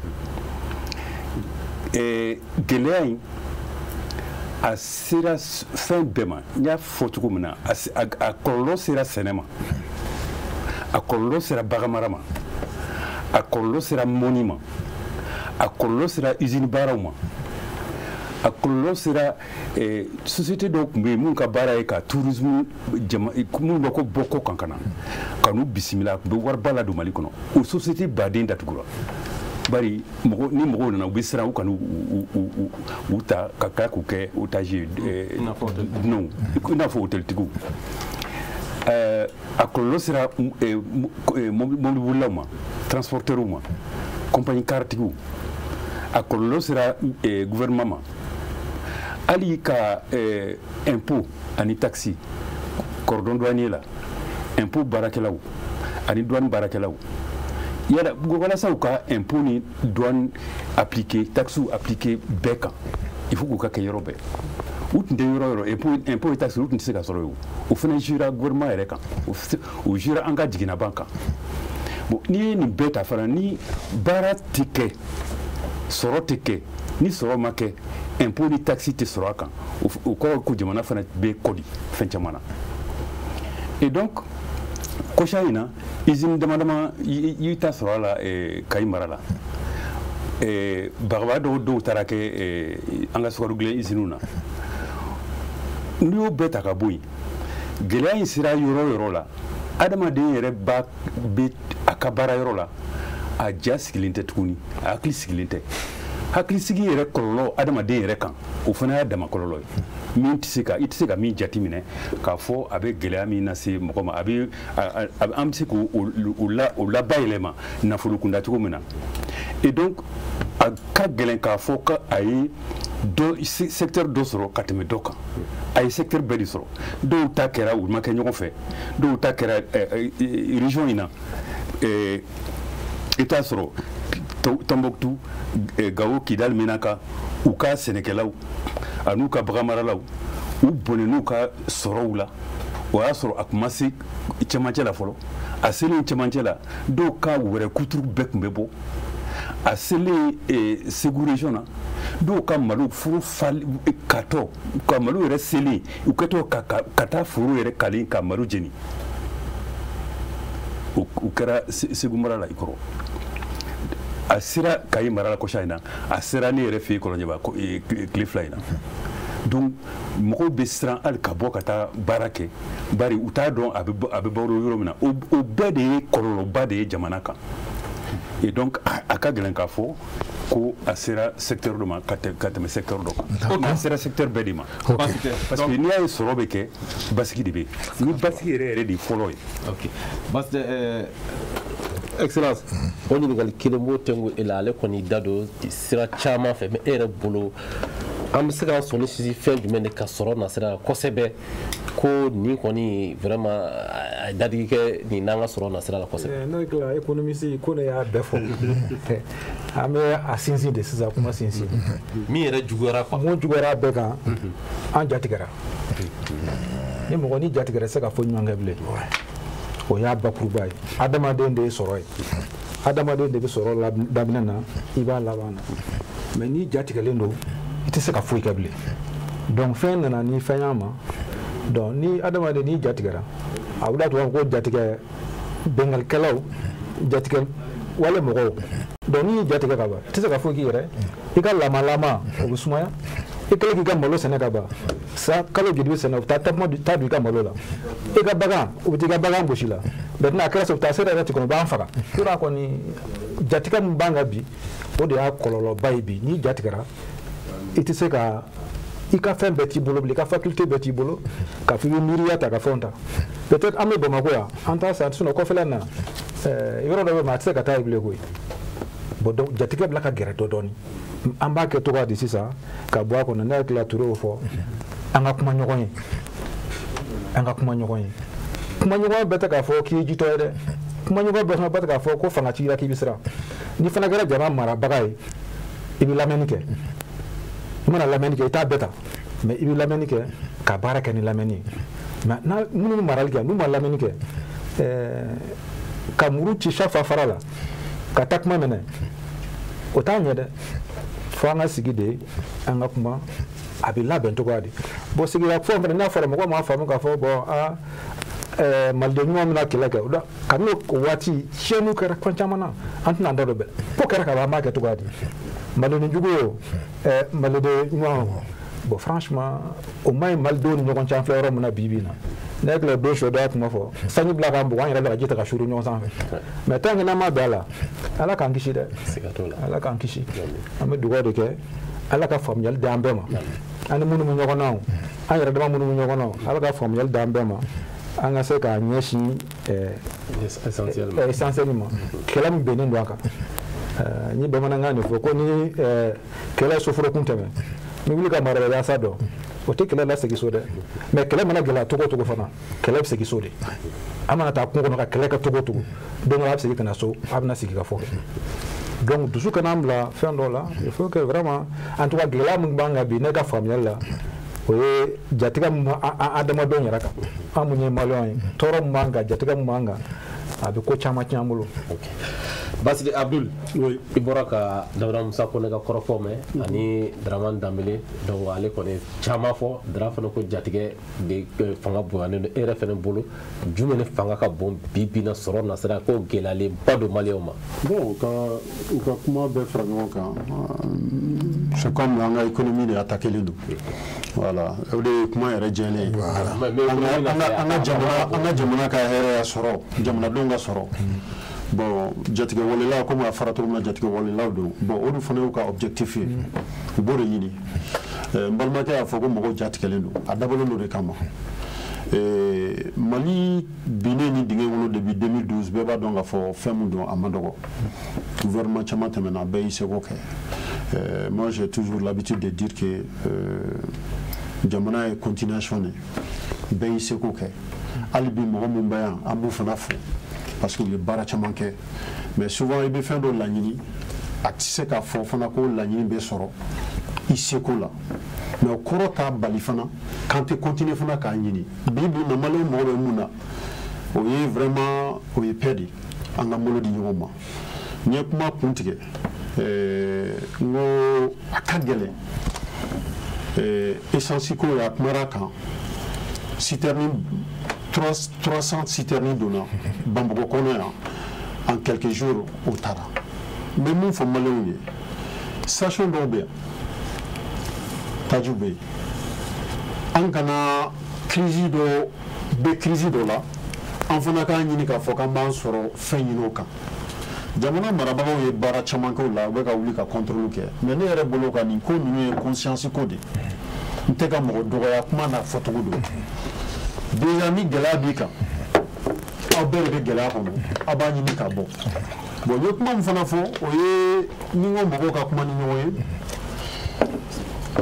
[SPEAKER 2] gɛlɛya in a sera fɛn bɛɛ ma n y'a fɔ cogo min na a kɔlɔlɔ sera sɛnɛ ma a kɔlɔlɔ sera baganmara ma a kɔlɔlɔ sera mɔni ma a kɔlɔlɔ sera usine baaraw ma a kɔlɔlɔ sera société dɔw tun bɛ yen minnu ka baara ye ka tourisme minnu bɛ ko bɔ kɔ kan ka na ka n'u bisimila u bɛ wariba ladon Mali kɔnɔ o société baden datugura bari ni mɔgɔw nana u bɛ siran u kana u ta ka k'a k'u kɛ otage ye non i n'a fɔ hôteltigiw a kɔlɔlɔ sera mobilibolilaw ma transporteurs ma compagnie cartigiw a kɔlɔlɔ sera gouvernement ma hali ka impôt ani taxe cordon douanier la impôt baarakɛlaw ani douane baarakɛlaw yala walasa u ka impôt ni douane appliquer taxes appliquer bɛɛ kan il faut k'u ka kɛ yɔrɔ bɛɛ u tun tɛ yɔrɔ impôt et taxe u tun tɛ se ka sɔrɔ yen o fana jura gouvernement yɛrɛ kan o jura an ka jiginnaban kan bon n'i ye nin bɛɛ ta fana ni baara tɛ kɛ sɔrɔ tɛ kɛ ni sɔrɔ ma kɛ impôt ni taxe tɛ sɔrɔ a kan o kɔrɔ ko jamana fana bɛ kɔdi fɛn caman na et donc kɔsa in na usine dama i ta sɔrɔ a la Kayi mara la bagaba dɔw taara kɛ an ka sukaro dilan usine na n'i y'o bɛɛ ta ka bɔ yen gɛlɛya in sera yɔrɔ yɔrɔ la adamaden yɛrɛ bɛ a ka baara yɔrɔ la a ja sigilen tɛ tuguni a hakili sigilen tɛ hakilisigi yɛrɛ kɔlɔlɔ adamaden yɛrɛ kan o fana y'a dama kɔlɔlɔ ye min tɛ se ka i tɛ se ka min jate minɛ k'a fɔ a bɛ gɛlɛya min lase mɔgɔ ma an bɛ se k'o labayɛlɛma nafolo kunda cogo min na et donc a ka gɛlɛn k'a fɔ k'a ye secteur dɔ sɔrɔ ka tɛmɛ dɔ kan a ye secteur bɛɛ de sɔrɔ dɔw ta kɛra u ma kɛ ɲɔgɔn fɛ dɔw ta kɛra région in na i t'a sɔrɔ Tombouctou, Gao, Kidal, Menaka, ou ka Sénégalais, à nous ka Bagamarala, ou Bonnenou ka Soroula, ou à Soro Akmasi, Tchamanchela Folo, à Céline Tchamanchela, Doka ou Rekoutrou Bek Mbebo, à Céline et Ségourejona, Doka Malou Fou Fal Kato, Kamalou et Céline, ou Kato Kata Furu et Kali Kamalou Jenny, ou Kara Segumara Ikoro. A sera kayi marala ko shayna a sera ni yɛrɛ fɛ kɔlɔnjɛba tile fila in na donc mɔgɔw bɛ siran hali ka bɔ ka taa baara kɛ bari u t'a dɔn a bɛ bɔ yɔrɔ min na o bɛɛ de ye kɔlɔlɔba de ye jamana kan et donc a ka gɛlɛn k'a fɔ ko a sera secteur dɔ ma ka tɛmɛ secteur dɔ kan a sera secteur bɛɛ de ma parce que n'i y'a ye sɔrɔ bɛ kɛ basigi de bɛ yen ni basigi yɛrɛ de fɔlɔ ye.
[SPEAKER 6] Excellence, on ɲininkali kelen b'o tɛngu e la ale kɔni da don sira caman fɛ mais e yɛrɛ bolo an bɛ se ka sɔnni sisi fɛn jumɛn de ka sɔrɔ nasira kosɛbɛ ko nin kɔni vraiment a dadigi kɛ nin n'an ka sɔrɔ nasira la kosɛbɛ.
[SPEAKER 3] N'o tila économiste ko ne y'a bɛɛ fɔ an bɛ a sinsin de sisan kuma sinsin
[SPEAKER 6] min yɛrɛ juguyara quoi
[SPEAKER 3] mun juguyara bɛɛ kan an jatigɛra ni mɔgɔ ni jatigɛra se ka fɔ ɲuman kɛ bilen o y'a bakuruba ye adamaden de ye sɔrɔ ye adamaden de bɛ sɔrɔ daminɛ na i b'a laban na mais n'i jatigɛlen don i tɛ se ka foyi kɛ bilen donc fɛn nana ni fɛn y'a ma donc ni adamaden n'i jatigɛra a bɛ datugu ko jatigɛ bɛnkalikɛlaw jatigɛ wale mɔgɔw donc n'i jatigɛ ka ban i tɛ se ka foyi k'i yɛrɛ i ka lamalama o bɛ sumaya i kɛlen k'i ka malo sɛnɛ ka ban sa kalo joli bɛ sɛnɛ u bɛ taa taa don i ka malo la i ka bagan u bɛ t'i ka bagan gosi la maintenant a kɛra sɔrɔ u bɛ taa sera yɛrɛ tɛ kɔnɔ u b'an faga tora kɔni jatigɛ min b'an kan bi o de y'a kɔlɔlɔba ye bi n'i jatigɛra i tɛ se ka i ka fɛn bɛɛ t'i bolo bilen i ka faculté bɛɛ t'i bolo k'a fɔ i bɛ miiriya ta ka fɛnw ta peut-être an bɛ Bamakɔ yan an t'a sa sinon kɔfɛla na yɔrɔ dɔ bɛ ma a tɛ se ka taa yen bilen koyi bon donc jatigɛ bila ka gɛrɛ dɔɔni an b'a kɛ cogoya di sisan ka bɔ a kɔnɔ ne hakili la Ture y'o fɔ an ka kuma ɲɔgɔn ye an ka kuma ɲɔgɔn ye kuma ɲɔgɔn bɛɛ tɛ k'a fɔ k'i ye jitɔ ye dɛ kuma ɲɔgɔn bɛɛ fana bɛɛ tɛ k'a fɔ ko fanga t'i la k'i bɛ siran ni fana kɛra jama marabaga ye i bɛ lamɛnni kɛ i mana lamɛnni kɛ i t'a bɛɛ ta mais i bɛ lamɛnni kɛ ka baara kɛ ni lamɛnni ye mais minnu bɛ marali kɛ n'u ma lamɛnni kɛ ka muru ci chaque fois fara la ka takuma minɛ o t'a ɲɛ dɛ fo an ka sigi de an ka kuma a bɛ labɛn cogoya di bon sigida fɛn fana n'a fɔra mɔgɔ m'a faamu k'a fɔ bon maliden ɲuman bɛna kɛlɛ kɛ kabini o waati siyɛnniw kɛra fɛn caman na an tɛna an da don bɛɛ ko kɛra ka ban an b'a kɛ cogoya di maliden jugu ye o maliden ɲuman bon franchement o ma ɲi malidenw ni ɲɔgɔn cɛ an filɛ yɔrɔ min na bi bi na ne hakili la don dɔ y'a kuma fɔ sanji bila k'an bugɔ an yɛrɛ bɛ ka ji ta ka suru ɲɔgɔn sanfɛ mais tant que n'an ma bɛn a la ala k'an kisi dɛ ala k'an kisi an bɛ dugawu de kɛ ala ka faamuyali di an bɛɛ ma an ni minnu bɛ ɲɔgɔn na an yɛrɛ dama minnu bɛ ɲɔgɔn na ala ka faamuyali di an bɛɛ ma an ka se k'a ɲɛsin essentiel ma kɛlɛ min bɛnnen don a kan n ye bamanankan de fɔ ko ni kɛlɛ soforokun tɛmɛ ni wuli ka mara yaasa dɔn o tɛ kɛlɛ lasegin so dɛ mais kɛlɛ mana gɛlɛya cogo o cogo fana kɛlɛ bɛ segin so de an mana taa kungo kɔnɔ ka kɛlɛ kɛ cogo o cogo don dɔ a bɛ segin ka na so a bɛna sigi ka fɔ kɛ donc dusu kana an bila fɛn dɔw la il faut que vraiment en tout cas gɛlɛya min b'an kan bi ne ka faamuyali la o ye jatigɛ min bɛ adamadenw yɛrɛ kan an minnu ye maliyɛnw ye tɔɔrɔ min b'an kan jatigɛ min b'an kan a bɛ ko caman tiɲɛ an bolo.
[SPEAKER 6] Basidi Abdul i bɔra ka Dawuda Musa Kone ka kɔrɔfɔ mɛn ani Daramani Danbele donc ale kɔni caman fɔ Dara fana ko jatigɛ de fanga bonyanen don e yɛrɛ fana bolo jumɛn de fanga ka bon bi bi na sɔrɔ nasira ko gɛlɛyalenba don maliyɛnw ma.
[SPEAKER 4] Bon u ka kuma bɛɛ fara ɲɔgɔn kan c'est comme an ka économie de attaqué le do voilà o de kuma yɛrɛ jɛlen an ka jamana ka hɛrɛya sɔrɔ jamanadenw ka sɔrɔ bon jatigɛ walelan comme a fara cogo min na jatigɛ walelaw don bon olu fana y'u ka objectif ye u b'o de ɲini n balimakɛ y'a fɔ ko mɔgɔw jatigɛlen don a dabɔlen don de kama Mali binnen ni dingɛ kɔnɔ depuis 2012 bɛɛ b'a dɔn k'a fɔ fɛn min don a ma dɔgɔ gouvernement caman tɛmɛna bɛɛ y'i seko kɛ moi j'ai toujours l'habitude de dire que jamana ye continuation de bɛɛ y'i seko kɛ hali bi mɔgɔ min bɛ yan an b'u fana fo parce que u ye baara caman kɛ mais souvent i bɛ fɛn dɔ laɲini a tɛ se k'a fɔ fana ko laɲini bɛ sɔrɔ i seko la mais o kɔrɔ t'a bali fana k'an tɛ continuer fana k'a ɲini bi bi na maliyɛnw mago bɛ mun na o ye vraiment o ye paix de an ka bolo di ɲɔgɔn ma n ye kuma kun tigɛ n ko a ka gɛlɛn essence ko a kumara kan citerne 300 citernes donna Bamako kɔnɔ yan en quelques jours o taara n bɛ mun fɔ maliyɛnw ye station dɔw bɛ yan taju bɛ yen an kana crise dɔ bɛ crise dɔ la an fana k'an ɲini k'a fɔ k'an b'an sɔrɔ fɛn ɲini o kan jamana marabagaw ye baara caman kɛ o la u bɛ ka wuli ka contrôle kɛ mais ne yɛrɛ bolo ka nin ko ninnu ye conscience ko de n tɛ ka mɔgɔ dɔgɔya kuma n'a fɔcogo don déjà ni gɛlɛya b'i kan aw bɛɛ de bɛ gɛlɛya kɔnɔ aw b'a ɲini ka bɔ bon n ye kuma min fana fɔ o ye ni n ko mɔgɔw ka kuma ni ɲɔgɔn ye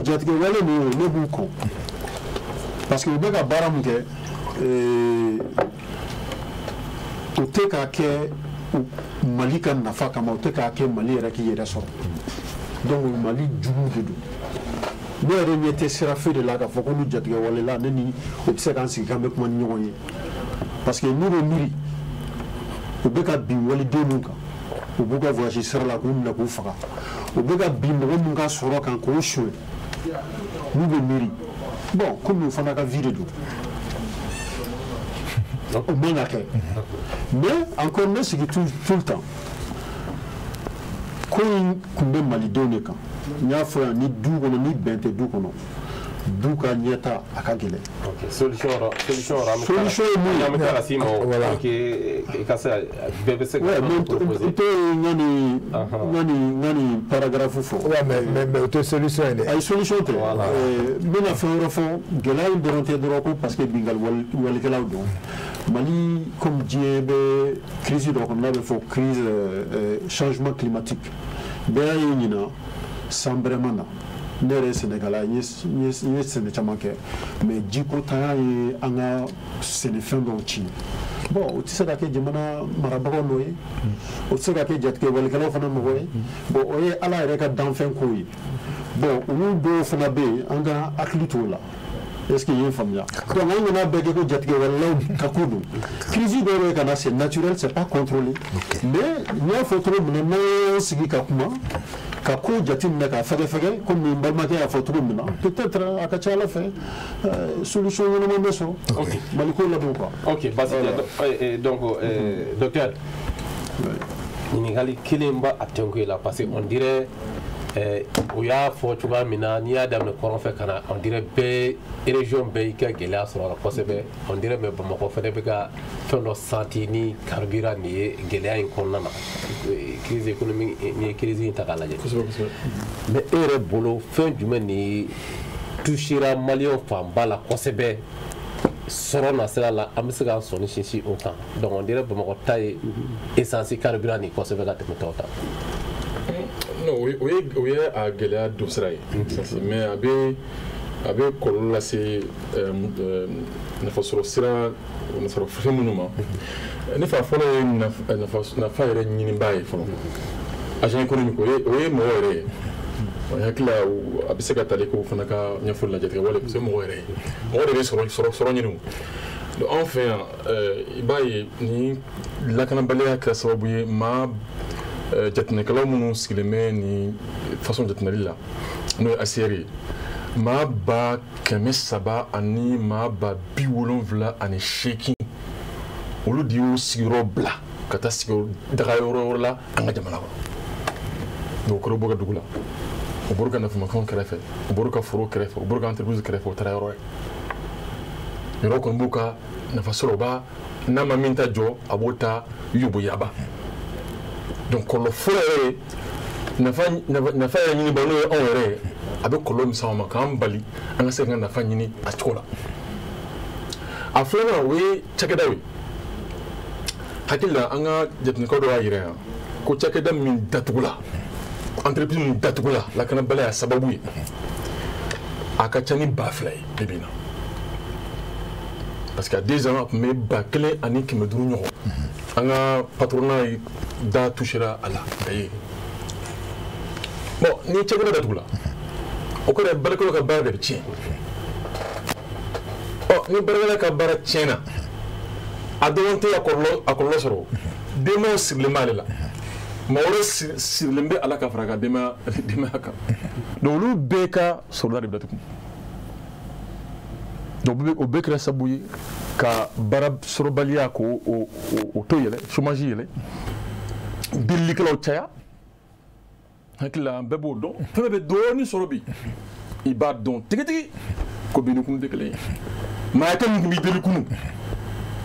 [SPEAKER 4] jatigɛ wale ninnu ne b'u kɔ parce que u bɛ ka baara min kɛ u tɛ k'a kɛ Mali ka nafa kama u tɛ k'a kɛ Mali yɛrɛ k'i yɛrɛ sɔrɔ donc Mali jugu de don ne yɛrɛ ɲɛ tɛ sira foyi de la k'a fɔ ko n'u jatigɛ walela ne ni u bɛ se k'an sigi k'an bɛ kuma ni ɲɔgɔn ye parce que n'u bɛ miiri u bɛ ka bin waliden ninnu kan u b'u ka voyage sira la k'u minɛ k'u faga u bɛ ka bin mɔgɔ min ka sɔrɔ kan k'o suɲɛ n'u bɛ miiri bon komi u fana ka vie de don o man ka kɛ mais encore n bɛ sigi tout le temps ko in tun bɛ malidenw de kan n y'a fɔ yan ni du kɔnɔ ni bɛn tɛ du kɔnɔ du ka ɲɛta a ka gɛlɛn
[SPEAKER 6] solution ye mun ye an bɛ tila ka s'i ma o pour que i ka se bɛɛ bɛ se ka proposer
[SPEAKER 4] n tɛ n ka nin paragraphe fɔ
[SPEAKER 1] mais o tɛ solution ye dɛ
[SPEAKER 4] ayi solution tɛ n bɛna fɛn wɛrɛ fɔ gɛlɛya in dɔrɔn tɛ dɔrɔn ko parce que bingali walikɛlaw don Mali comme diɲɛ bɛ crise dɔ kɔnɔ n'a bɛ fɔ crise changement climatique bɛɛ y'a ye ɲinan san bɛrɛma na ne yɛrɛ ye sɛnɛkala n ye sɛnɛ caman kɛ mais jiko tanya ye an ka sɛnɛfɛn dɔw tiɲɛ bon o tɛ se ka kɛ jamana marabagaw nɔ ye o tɛ se ka kɛ jatigɛ walikɛlaw fana mɔgɔ ye bon o ye ala yɛrɛ ka danfɛn kow ye bon olu dɔw fana bɛ yen an ka hakili t'o la est-ce que ye faamuya donc an kana bɛɛ kɛ ko jatigɛ wɛrɛlaw ka ko don crise dɔw bɛ ka na c'est naturel c'est pas contrôlé mais n y'a fɔ cogo min na n'an sigi ka kuma ka ko jateminɛ k'a fɛgɛfɛgɛ komi n balimakɛ y'a fɔ cogo min na peut-être a ka ca ala fɛ solution ɲɛnama bɛ sɔrɔ mali ko labɛn quoi
[SPEAKER 6] ok basi donc docteur ɲininkali kelen b'a tɛnku la parce que on dirait o y'a fɔ cogoya min na n'i y'a daminɛ kɔrɔn fɛ ka na on dirait bɛɛ région bɛɛ y'i ka gɛlɛya sɔrɔ a la kosɛbɛ on dirait mais Bamakɔ fɛnɛ bɛ ka fɛn dɔ senti ni carburant nin ye gɛlɛya in kɔnɔna na crise économique ni ye crise in ta k'a lajɛ mais e yɛrɛ bolo fɛn jumɛn ni touchera maliyɛn fanba la kosɛbɛ sɔrɔ nasira la an bɛ se k'an sɔnni sinsin o kan donc on dirait Bamakɔ ta ye essence carburant nin kosɛbɛ ka tɛmɛ tɔw ta.
[SPEAKER 5] Non, o ye a gɛlɛya dɔ sira ye mais a bɛ kɔlɔlɔ lase nafasɔrɔ sira nafasɔrɔ fɛn minnu ma ne fa fɔlɔ ye nafa yɛrɛ ɲiniba ye fɔlɔ agent économique o ye mɔgɔ yɛrɛ ye n hakili la a bɛ se ka tali k'o fana ka ɲɛfɔli la jatigɛ wale parce que mɔgɔ yɛrɛ ye mɔgɔ de bɛ sɔrɔ ɲini donc anw fɛ yan i b'a ye ni lakanabaliya kɛra sababu ye maa jateminɛkɛlaw minnu sigilen bɛ nin façon jateminɛli la n'o ye ACR ye maa ba 300 ani maa ba 78 olu de y'u sigiyɔrɔ bila ka taa sigi daga yɔrɔ la an ka jamana kɔnɔ donc o kɔrɔ bɔ ka dugu la o bɔra ka nafamakanw kɛrɛfɛ o bɔra ka foro kɛrɛfɛ o bɔra ka entreprise kɛrɛfɛ o taara yɔrɔ ye yɔrɔ kɔni b'u ka nafa sɔrɔ o b'a n'a ma min ta jɔ a b'o ta yobo yaba donc kɔlɔlɔ fɔlɔ yɛrɛ ye nafa yɛrɛ ɲiniba n'o ye anw yɛrɛ ye a bɛ kɔlɔlɔ min s'anw ma k'an bali an ka se ka nafa ɲini a cogo la a filanan o ye cakɛdaw ye hakili la an ka jateminɛkaw dɔ y'a jira yan ko cakɛda min datugula entreprise min datugula lakanabaliya sababu ye a ka ca ni 2000 ye bi bi in na parce que à 10 ans a tun bɛ 1500 ɲɔgɔn an ka patronat ye da touchera a la d'ailleurs bon ni cakɛda datugula o kɔrɔ ye baarakɛlaw ka baara de bɛ tiɲɛ ni baarakɛla ka baara tiɲɛna a dɔrɔn tɛ a kɔlɔlɔ sɔrɔ denbayaw sirilen b'ale la maa wɛrɛ sirilen bɛ ala ka fara a ka denbaya kan donc olu bɛɛ ka sɔrɔda de bɛ datugu donc o bɛɛ kɛra sababu ye ka baara sɔrɔbaliya k'o to yɛlɛ chômage yɛlɛ delilikɛlaw caya hakili la an bɛɛ b'o dɔn fɛn bɛ dɔɔnin sɔrɔ bi i b'a dɔn tigitigi ko bi ni kunu tɛ kelen ye maa kɛ min tun b'i deli kunu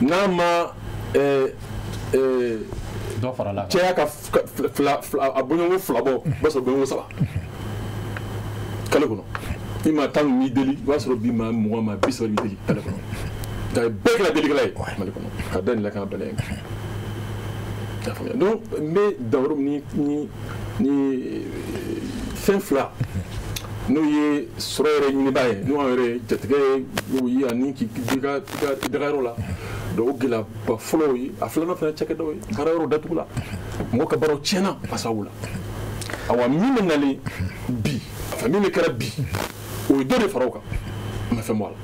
[SPEAKER 5] n'a ma cɛya ka a bɔɲɔgɔnko 2 bɔ o b'a sɔrɔ bɔɲɔgɔnko 3 kalo kɔnɔ i maa 10 min b'i deli i b'a sɔrɔ bi maa 20 maa 30 b'i deli kalo kɔnɔ nka bɛɛ kɛra delikɛla ye Mali kɔnɔ ka da nin la k'a bɛlɛ ye i y'a faamuya donc n bɛ dan yɔrɔ min ni fɛn 2 n'o ye sɔrɔ yɛrɛ ɲinibaa ye n'o an yɛrɛ jatigɛ ye ani k'i daga yɔrɔ la donc o gɛlɛyaba fɔlɔ ye a filanan fana cakɛdaw ye baara yɔrɔ datugula mɔgɔ ka baaraw tiɲɛna a sababu la awa min bɛ nalen bi enfin min bɛ kɛra bi o ye dɔ de fara o kan a ma fɛn bɔ a la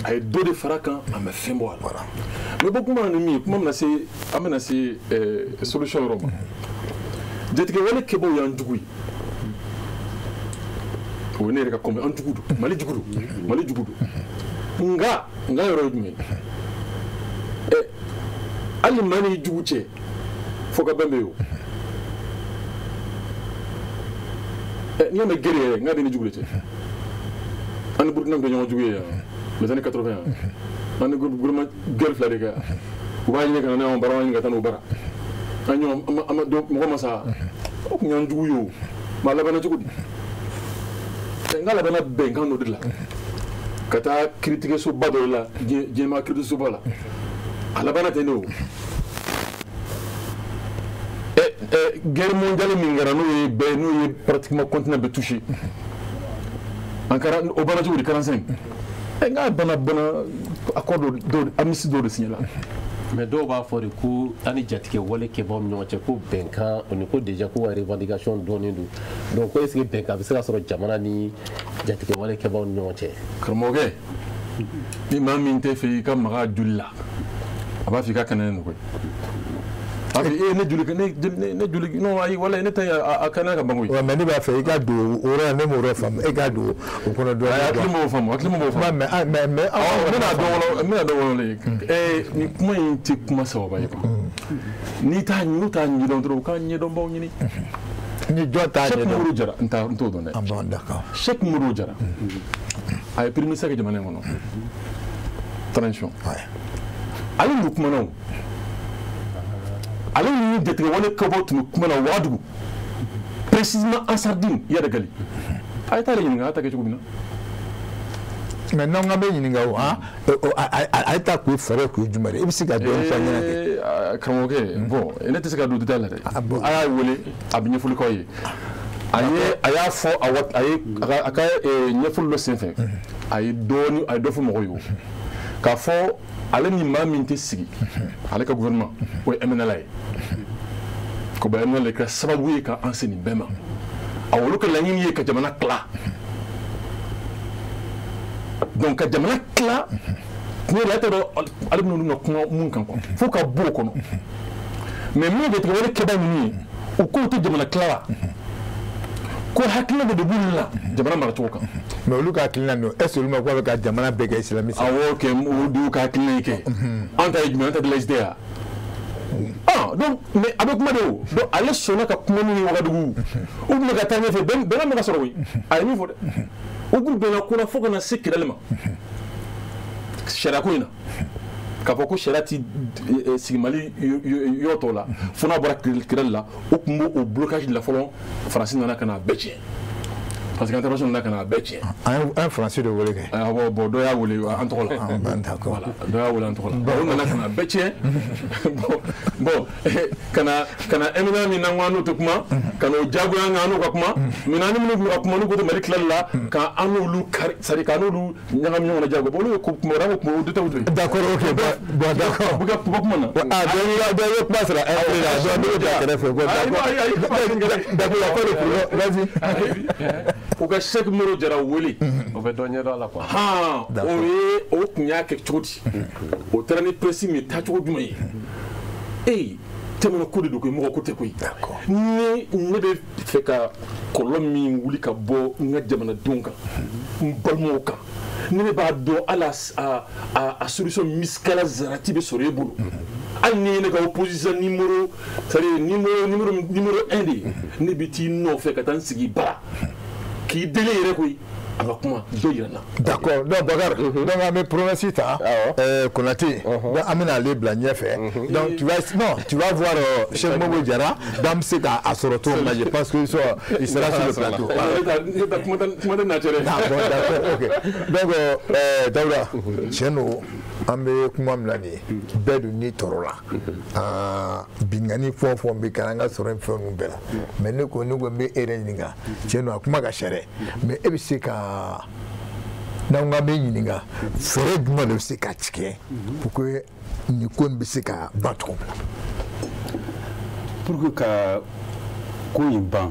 [SPEAKER 5] a ye dɔ de fara kan a ma fɛn bɔ a la mais bɔ kuma ni min ye kuma an bɛna se solution yɔrɔ ma jatigɛ wale kɛbaaw y'an jugu ye o ye ne yɛrɛ ka kɔmɛ an jugu don Mali jugu don nka yɔrɔ ye jumɛn hali maa ni jugu cɛ fo ka bɛn bɛ yen o n'i y'a mɛn gere yɛrɛ n k'a bɛ ni jugu de cɛ an ni Burukina tun tɛ ɲɔgɔn jugu ye yan les années 80 yan an ni gouvernement gere 2 de kɛ yan u b'a ɲini ka na n'anw bara an ɲini ka taa n'o bara an mɔgɔ ma sa o tun y'an jugu ye o mais a labanna cogo di n ka labanna bɛnkan dɔ de la ka taa kiiritigɛsoba dɔ la diɲɛmaa kiiritigɛsoba la a labanna ten de o guerre mondiale min kɛra n'o ye pratiquement continent bɛɛ touché an kɛra o banna cogo di 45 n ka bana accord dɔ amnistie dɔw de signé la
[SPEAKER 6] mais dɔw b'a fɔ de ko ani jatigɛ wale kɛbaaw ni ɲɔgɔn cɛ ko bɛnkan o ni ko déjà ko revendication dɔɔnin don donc ko est-ce que bɛnkan a bɛ se ka sɔrɔ jamana ni jatigɛ wale kɛbaaw ni ɲɔgɔn cɛ
[SPEAKER 5] karamɔgɔkɛ ni maa min tɛ fɛ i ka maga joli la a b'a fɔ i ka kɛnɛ ne koyi a fɔ ne joli non ayi wala ne ta a kɛnɛ ka ban koyi
[SPEAKER 1] mais ne b'a fɛ i ka don o yɔrɔ la ne m'o yɔrɔ faamu e ka don o kɔnɔ dɔɔnin
[SPEAKER 5] hakili m'o faamu mais n bɛna dɔn wɔlɔ ni kuma in tɛ kuma sababa ye n'u t'a ɲɛdɔn dɔrɔn u ka ɲɛdɔnbaw ɲini
[SPEAKER 1] ni jɔn t'a ɲɛdɔn
[SPEAKER 5] Cheikh Modibo Jara n t'o dɔn dɛ Cheikh Modibo Jara a ye premier ministre kɛ jamana in kɔnɔ transition ale n'u kumana o ale ni jatigɛ wale kɛbaaw tun bɛ kuma na Wagadugu précisément en Sardine Yadagali a ye taa ale ɲininka a y'a ta kɛ cogo min na
[SPEAKER 1] mais n'an k'an bɛ ɲininka o a ye taa k'u fɛɛrɛ k'u jumɛn de i bɛ se ka dɔɔnin fɔ ɲɛna kɛ
[SPEAKER 5] karamɔgɔkɛ bon ne tɛ se ka don détail la dɛ a y'a wele a bɛ ɲɛfɔli k'aw ye a y'a fɔ a ka ɲɛfɔli dɔ senfɛ a ye dɔ fɔ mɔgɔw ye o k'a fɔ ale ni maa min tɛ sigi ale ka gouvernement o ye MNLA ye ko ba MNLA kɛra sababu ye ka an se nin bɛɛ ma a olu ka laɲini ye ka jamana tila donc ka jamana tila tiɲɛ yɛrɛ tɛ dɔn ale bɛ n'olu ka kuma mun kan quoi fo ka bɔ o kɔnɔ mais min jatigɛ wale kɛbaa ninnu ye u k'o tɛ jamana tila la ko hakilina dɔ de b'olu la jamana maracogo kan
[SPEAKER 1] mais olu ka hakilina ninnu est ce que olu ma ko a bɛ ka jamana bɛɛ kɛ islamiste
[SPEAKER 5] awɔ kɛ olu ka hakilina ye kɛ an ta ye jumɛn an ta de la SDA donc mais avec kuma de o donc ale sɔnna ka kuma min ye Wagadugu u tun bɛ ka taa ɲɛfɛ bɛn bɛn ka sɔrɔ koyi a ye min fɔ dɛ u tun bɛnna ko la fo ka na se kɛlɛli ma sariya ko in na k'a fɔ ko sariya ti sigi Mali yɔrɔ tɔw la fo n'a bɔra kɛlɛli la u tun b'o blocage de la fɔlɔ Faransi nana ka na bɛɛ tiɲɛ parce que intervention nana ka na bɛɛ tiɲɛ
[SPEAKER 1] an Faransi de wele kɛ
[SPEAKER 5] bon dɔ y'a wele an tɔgɔ la voilà dɔ y'a wele an tɔgɔ la u nana ka na bɛɛ tiɲɛ bon kana éminent min n'an ko an n'o tɛ kuma ka n'o diyagoya an kan n'o ka kuma maintenant ni minnu tun bɛ ka kuma n'u ko tɛ Mali tilali la ka an n'olu kari c'est à dire ka n'olu ɲagami ɲɔgɔn na diyagoya bon olu ye kuma wɛrɛ ko kuma o détail to yen
[SPEAKER 1] d'accord ok bon d'accord
[SPEAKER 5] bu ka kuma na
[SPEAKER 1] donc il y a des kuma sera un peu là donc ne ta kɛrɛfɛ ko d'accord vas-y
[SPEAKER 5] o ka Cheikh Moro Jara wele
[SPEAKER 6] o bɛ dɔ ɲɛdɔn a la quoi
[SPEAKER 5] o tun y'a kɛ cogo di o taara ni presse min taacogo jumɛn ye tɛmɛna ko de don koyi mɔgɔ ko tɛ koyi ne bɛ fɛ ka kɔlɔlɔ min wuli ka bɔ n ka jamanadenw kan n balimaw kan ne b'a dɔn hali a solution miskala zarati bɛ sɔrɔ e bolo hali ni ye ne ka opposition numéro 1 de ye ne bɛ t'i nɔfɛ ka taa n sigi bara k'i délai yɛrɛ koyi a ka kuma dɔ yira n na.
[SPEAKER 1] d'accord donc Bakar donc an bɛ promesse ta Konate donc an bɛna ale bila ɲɛfɛ donc tu vas voir Cheikh Moro Jara donc an bɛ se k'a sɔrɔ cogo min na je pense que il sera sur le plateau.
[SPEAKER 5] kuma tɛ nature.
[SPEAKER 1] d'accord ok donc Dawuda tiɲɛ don an bɛ kuma min na nin ye bɛɛ dun n'i tɔɔrɔ la bingani fɛn o fɛn bɛ kɛ an ka sɔrɔ yen fɛn ninnu bɛɛ la mais ne ko n bɛ e yɛrɛ ɲininka tiɲɛ don a kuma ka sariya mais e bɛ se ka n'an ka bɛ ɲininka fɛɛrɛ jumɛn de bɛ se ka tigɛ pour que nin ko in bɛ se ka ban cogo min na.
[SPEAKER 2] pour que ka ko in ban.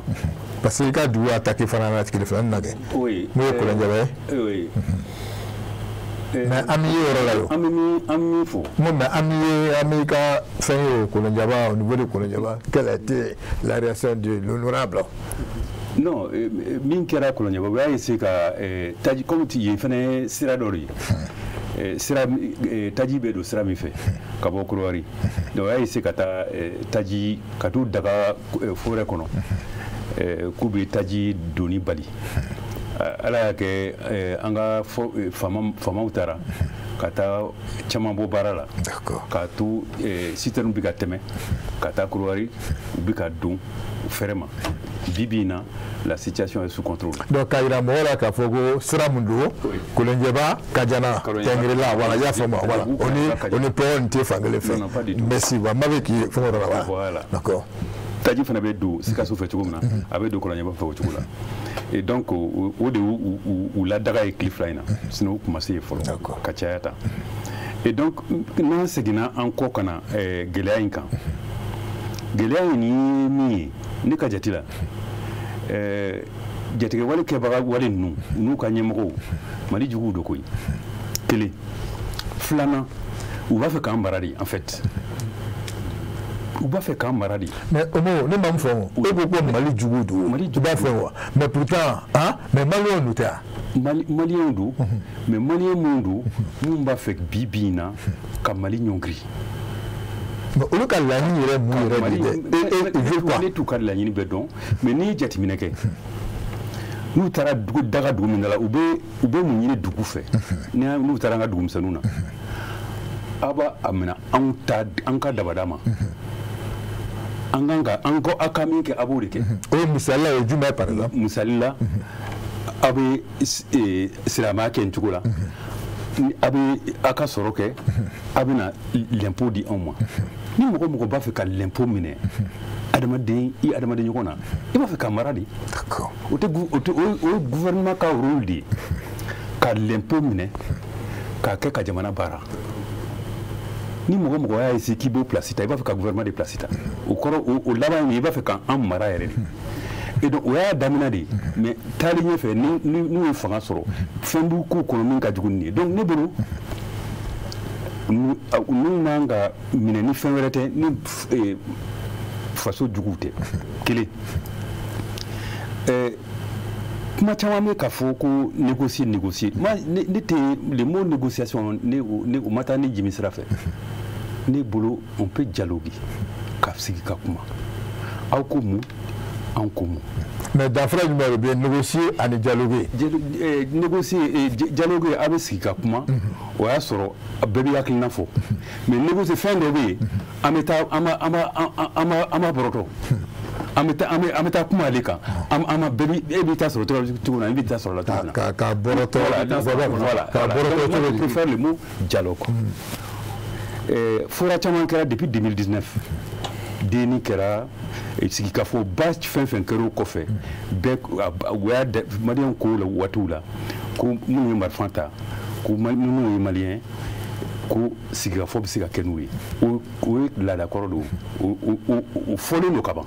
[SPEAKER 1] parce que i ka dugu attaqué fana na tile filanin na kɛ.
[SPEAKER 2] oui
[SPEAKER 1] n'o ye Kolonjɛba ye.
[SPEAKER 2] oui.
[SPEAKER 1] mais an bɛ ye yɔrɔ la yo.
[SPEAKER 2] an bɛ min fɔ.
[SPEAKER 1] non mais an bɛ ka fɛn ye o Kolonjɛba au niveau de Kolonjɛba quelle a été la réaction de l'honorable.
[SPEAKER 2] non min kɛra Kolonjɛba o y'a essayer ka taji comme yen fana ye sira dɔ de ye sira taji bɛ don sira min fɛ ka bɔ Kolowari donc o y'a essayer ka taa taji ka t'u daga forêt kɔnɔ k'u bɛ taji doni bali ala y'a kɛ an ka famaw taara ka taa caman bɔ baara la k'a to citerne bɛ ka tɛmɛ ka taa Kolowari u bɛ ka don fɛrɛ ma bibi in na la situation est sous contrôle.
[SPEAKER 1] donc k'a jira mɔgɔw la k'a fɔ ko sira min don Kolonjɛba Kajana Tɛnkɛrɛla voilà y'a faamu voilà o ni pɔgɔ nin tɛ fan kelen fɛ merci wa n b'a fɛ k'i fɛn dɔ la
[SPEAKER 2] voilà
[SPEAKER 1] d'accord
[SPEAKER 2] taji fana bɛ don Sikaso fɛ cogo min na a bɛ don Kolonjɛba fɛ o cogo la et donc o de u ladaga ye tile fila in na sinon u kuma se yen fɔlɔ ka caya ta et donc n'an seginna an kɔ ka na gɛlɛya in kan gɛlɛya in ni min ye ne ka jate la jatigɛwale kɛbaga wale ninnu n'u ka ɲɛmɔgɔw Mali juguw do koyi kelen filanan u b'a fɛ k'an mara de en fait u b'a fɛ k'an mara de.
[SPEAKER 1] mais Omo ne ma mun fɔ e ko ko Mali juguw do i b'a fɛ wa mais pourtant mais maliyɛnw do tɛ wa.
[SPEAKER 2] maliyɛnw do mais maliyɛn minnu do minnu b'a fɛ bi in na ka Mali ɲɔngiri.
[SPEAKER 1] olu ka laɲini yɛrɛ mun yɛrɛ de dɛ
[SPEAKER 2] ne t'u ka laɲini bɛɛ dɔn mais n'i ye jateminɛ kɛ n'u taara daga dugu min da la u bɛ mun ɲini dugu fɛ n'u taara an ka dugumisɛnninw na a b'a minɛ an ka dabada ma an ko a ka min kɛ a b'o de kɛ.
[SPEAKER 1] o ye misali la o ye jumɛn par exemple.
[SPEAKER 2] misali la a bɛ silamɛya kɛ nin cogo la a bɛ a ka sɔrɔ kɛ a bɛna l'impôt di anw ma ni mɔgɔ b'a fɛ ka l'impôt minɛ adamaden ɲɔgɔn na i b'a fɛ ka mara de. o ye gouvernement ka rôle de ye ka l'impôt minɛ k'a kɛ ka jamana baara ni mɔgɔ y'a essayer k'i b'o place ta i b'a fɛ ka gouvernement de place ta o kɔrɔ o laban ye i b'a fɛ k'an mara yɛrɛ de. et donc o y'a daminɛ de mais taali ɲɛfɛ n'u ye fanga sɔrɔ fɛn b'u k'u kɔnɔ min ka jugu nin ye donc ne bolo n'u man ka minɛ ni fɛn wɛrɛ tɛ ni faso juguw tɛ kelen kuma caman bɛ k'a fɔ ko négocier ne tɛ le mot négociation ne o ma taa ni jimi sira fɛ ne bolo on peut dialoguer ka sigi ka kuma aw ko mun an ko mun
[SPEAKER 1] mais danfara jumɛn bɛ négocier ani dialoguer
[SPEAKER 2] négocier dialoguer a bɛ sigi ka kuma o y'a sɔrɔ bɛɛ bɛ hakilina fɔ mais négocier fɛn dɔ bɛ yen an bɛ taa an b'a bɔrɔtɔ an bɛ taa kuma ale kan an ma bɛɛ e b'i ta sɔrɔ cogo na i b'i ta sɔrɔ la cogo na
[SPEAKER 1] ka bɔrɔtɔ
[SPEAKER 2] voilà je préfère le mot dialogue fora caman kɛra depuis 2019 denni kɛra sigi ka fɔ ba fɛn fɛn kɛra o kɔfɛ bɛɛ u y'a maliyɛn ko la waatiw la ko minnu ye marifa ta ko minnu ye maliyɛn ko sigikafɔ bɛ se ka kɛ n'u ye o ye laadakɔrɔ don o fɔlen don ka ban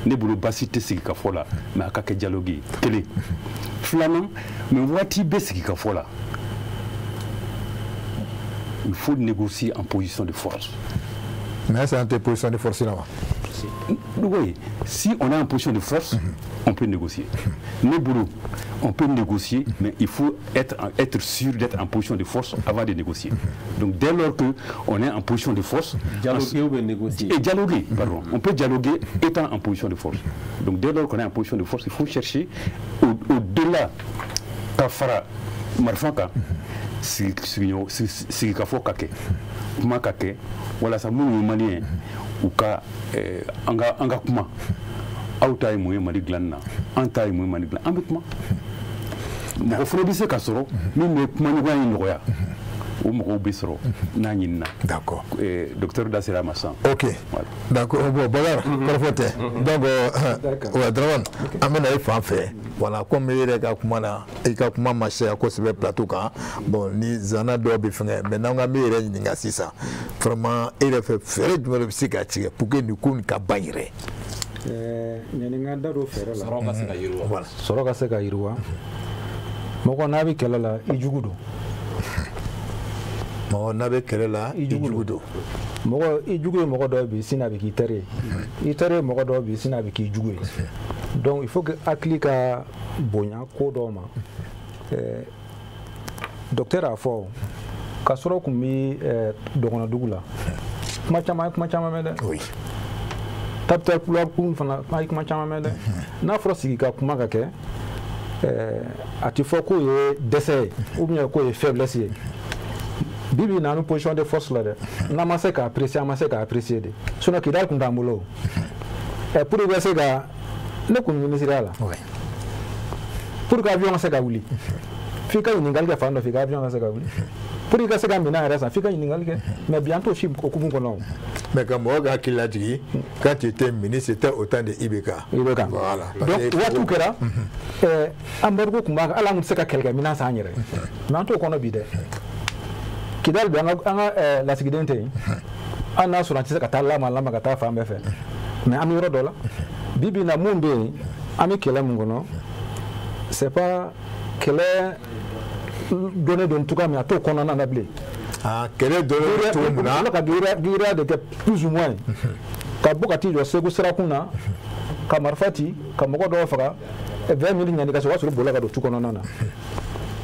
[SPEAKER 2] ne bolo basi tɛ sigikafɔ la mais a ka kɛ dialogue ye kelen filanan mais waati bɛ sigikafɔ la il faut négocier en position de force.
[SPEAKER 1] Mais c'est en position de force là-bas.
[SPEAKER 2] Oui, si on est en position de force, on peut négocier. Nos boulots, on peut négocier, mais il faut être sûr d'être en position de force avant de négocier. Donc dès lors qu'on est en position de force,
[SPEAKER 6] dialoguer ou négocier.
[SPEAKER 2] Et dialoguer, pardon. On peut dialoguer étant en position de force. Donc dès lors qu'on est en position de force, il faut chercher au-delà Kafara, Marfanka, sigikafɔ ka kɛ kuma ka kɛ walasa minnu ye maliyɛn u ka an ka kuma aw ta ye mun ye Mali dilanni na an ta ye mun ye Mali dilan an bɛ kuma mɔgɔ fana bɛ se ka sɔrɔ min bɛ kumaɲɔgɔnya in nɔgɔya o mɔgɔw bɛ sɔrɔ n'a ɲinina.
[SPEAKER 1] D'accord.
[SPEAKER 2] Docteur da sera ma san.
[SPEAKER 1] Ok. Voilà. D'accord. Bon, Bakar, kɔrɔfɔ tɛ. Donc wa Dramane an bɛna i fan fɛ. Voilà, comme i yɛrɛ ka kuma na i ka kuma ma caya kosɛbɛ plateau kan. Bon, ni zana dɔw bɛ fɛngɛ mais n'an ka min yɛrɛ ɲininka sisan vraiment e yɛrɛ fɛ fɛɛrɛ jumɛn de bɛ se ka tigɛ pour que nin ko nin ka ban yɛrɛ.
[SPEAKER 3] Yani n ka da don fɛɛrɛ la.
[SPEAKER 6] Sɔrɔ ka se ka yiriwa.
[SPEAKER 3] Voilà. Sɔrɔ ka se ka yiriwa. Mɔgɔ n'a bɛ kɛlɛ la i jugu don.
[SPEAKER 1] Mɔgɔ n'a bɛ kɛlɛ la i jugu don.
[SPEAKER 3] Mɔgɔ i jugu ye mɔgɔ dɔw bi sini a bɛ k'i teri ye. I teri ye mɔgɔ dɔw bi sini a bɛ k'i jugu ye. Donc il faut que hakili ka bonya ko dɔw ma. Docteur a fɔ ka sɔrɔ kun bɛ dɔgɔnɔdugu la. Kuma caman mɛn dɛ.
[SPEAKER 1] Oui.
[SPEAKER 3] Capital pouvoir kun fana kuma caman mɛn dɛ. N'a fɔra sigi ka kuma ka kɛ a ti fɔ k'o ye dɛsɛ ye ou bien k'o ye faiblesse ye. Bibi na position de force là n'a ma se ka apprécier ma se ka apprécier de sinon Kidal kun t'an bolo pour que se ka ne kun ministre la pour que avion se ka wuli fi ka ɲininkali kɛ fan dɔ fɛ ka avion se ka wuli pour que se ka minɛn yɛrɛ san fi ka ɲininkali kɛ mais bientôt si okumu kɔnɔ.
[SPEAKER 1] Mais ka mɔgɔ ka hakili lajigi quand tu étais ministre c'était au temps de IBK.
[SPEAKER 3] Voilà. Donc waati kɛra embargo kun b'a kan hali an kun tɛ se ka kɛlɛkɛminɛn san an yɛrɛ mais an t'o kɔnɔ bi dɛ. Kidal bɛ an ka lasigiden tɛ yen an n'a sɔrɔ an tɛ se ka taa lama ka taa fan bɛɛ fɛ mais an bɛ yɔrɔ dɔ la bi bi in na mun bɛ yen an bɛ kɛlɛ mun kɔnɔ c'est pas kɛlɛ donnen don cogoya min na a t'o kɔnɔna na bilen.
[SPEAKER 1] Kɛlɛ donnen cogo min na
[SPEAKER 3] ka giriya de kɛ plus ou moins ka bɔ ka t'i jɔ Segu sirakun na ka marifa ci ka mɔgɔ dɔw faga 20 minutes ɲani ka sɔrɔ o y'a sɔrɔ bolila ka don tu kɔnɔna na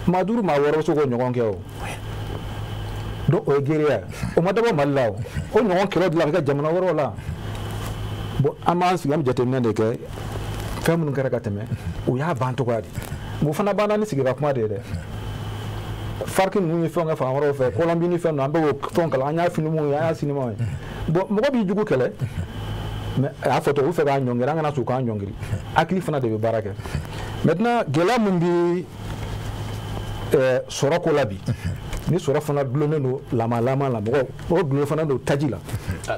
[SPEAKER 3] maa duuru maa wɔɔrɔ bɛ se k'o ɲɔgɔn kɛ o. Donc o ye giriya o ma dabɔ Mali la o ɲɔgɔn kɛlɛ de la ka kɛ jamana wɛrɛw la bon an b'an sigi an bɛ jateminɛ de kɛ fɛn minnu kɛra ka tɛmɛ o y'a ban cogoya de o fana banna ni sigi ka kuma de ye dɛ FARC ninnu ye fɛnw kɛ fan wɛrɛw fɛ Colombie ni fɛn ninnu an bɛ o fɛnw kalan an y'a filimuw ye an y'a sinimaw ye bon mɔgɔ b'i jugu kɛlɛ mais a y'a fɔ to u fɛ k'a ɲɔngiri an kana sɔn k'an ɲɔngiri hakili fana de bɛ baara kɛ maintenant gɛlɛya min bɛ sɔrɔ ko la bi ni sɔrɔ fana dulonnen don lama la mɔgɔ o dulonnen fana don taji la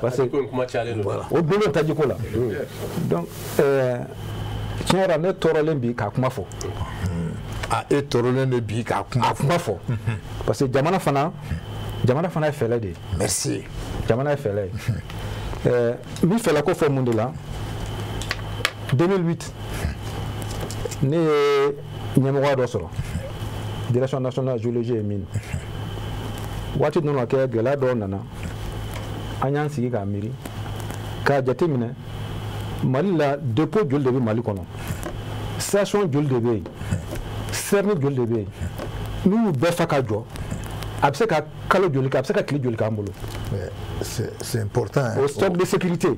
[SPEAKER 3] parce que o dulonnen taji ko la donc tiɲɛ yɛrɛ ne tɔɔrɔlen bi k'a kuma fɔ
[SPEAKER 1] e tɔɔrɔlen de bi k'a kuma
[SPEAKER 3] fɔ parce que jamana fana ye fɛlɛ de ye.
[SPEAKER 1] Merci.
[SPEAKER 3] Jamana ye fɛlɛ ye min fɛlɛ ko fɔ mun de la 2008 ne ye ɲɛmɔgɔya dɔ sɔrɔ direction nationale géologie et mine waati ninnu na kɛ gɛlɛya dɔw nana an y'an sigi k'a miiri k'a jateminɛ Mali la dépôt joli de bɛ Mali kɔnɔ station joli de bɛ yen serni joli de bɛ yen n'u y'u bɛɛ fa ka jɔ a bɛ se ka kalo joli kɛ a bɛ se ka tile joli k'an bolo
[SPEAKER 1] C'est important.
[SPEAKER 3] Au stock de sécurité.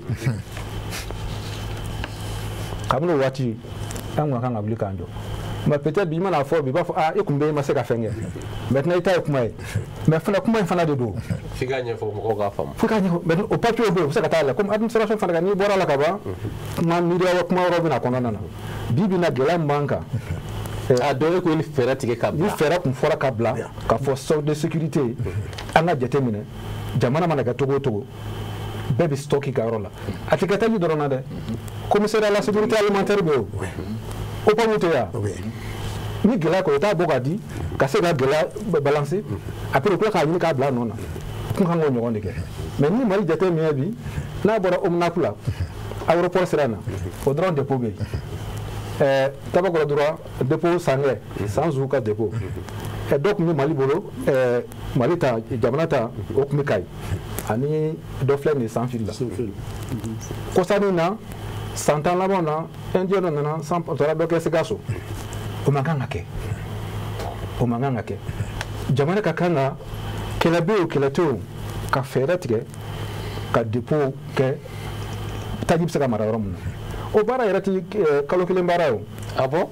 [SPEAKER 3] Comme le voiture, mais peut-être bien la fois, il va falloir écouter ma séca fenge. Maintenant, il est mais comment il fait de dos.
[SPEAKER 6] Faut gagner
[SPEAKER 3] Faut gagner. Mais au papier, vous savez comme administration fait gagner boire la cava. Man media comme Robin a condamné. Bibi na gela manka.
[SPEAKER 6] A donné qu'on ferait tirer câble.
[SPEAKER 3] Il ferait qu'on fera câble, qu'à force stock de sécurité. On a déterminé. Jamana managa Togo. Baby stock Carola. A te catali de Ronade. Commissaire à la sécurité alimentaire. Au pas monter. Ni gela ko ta bogadi ka se ga gela balancer après le ka ni ka bla non ko hango nyogo ndeke mais ni mari jete mi bi na bora na kula aéroport serana au drone dépôt be tabako droit dépôt sangé sans aucun dépôt et donc ni mali bolo mali ta jamanata okmikai ani do flemme sans fil là ko sanina santan la bona indien na sans tora do ke segaso o manganga ke jamana kakanga kela be kela to ka fere tige ka dépôt ke tajib saka mara rom o bara yarati kalo kele mbarayo
[SPEAKER 6] bon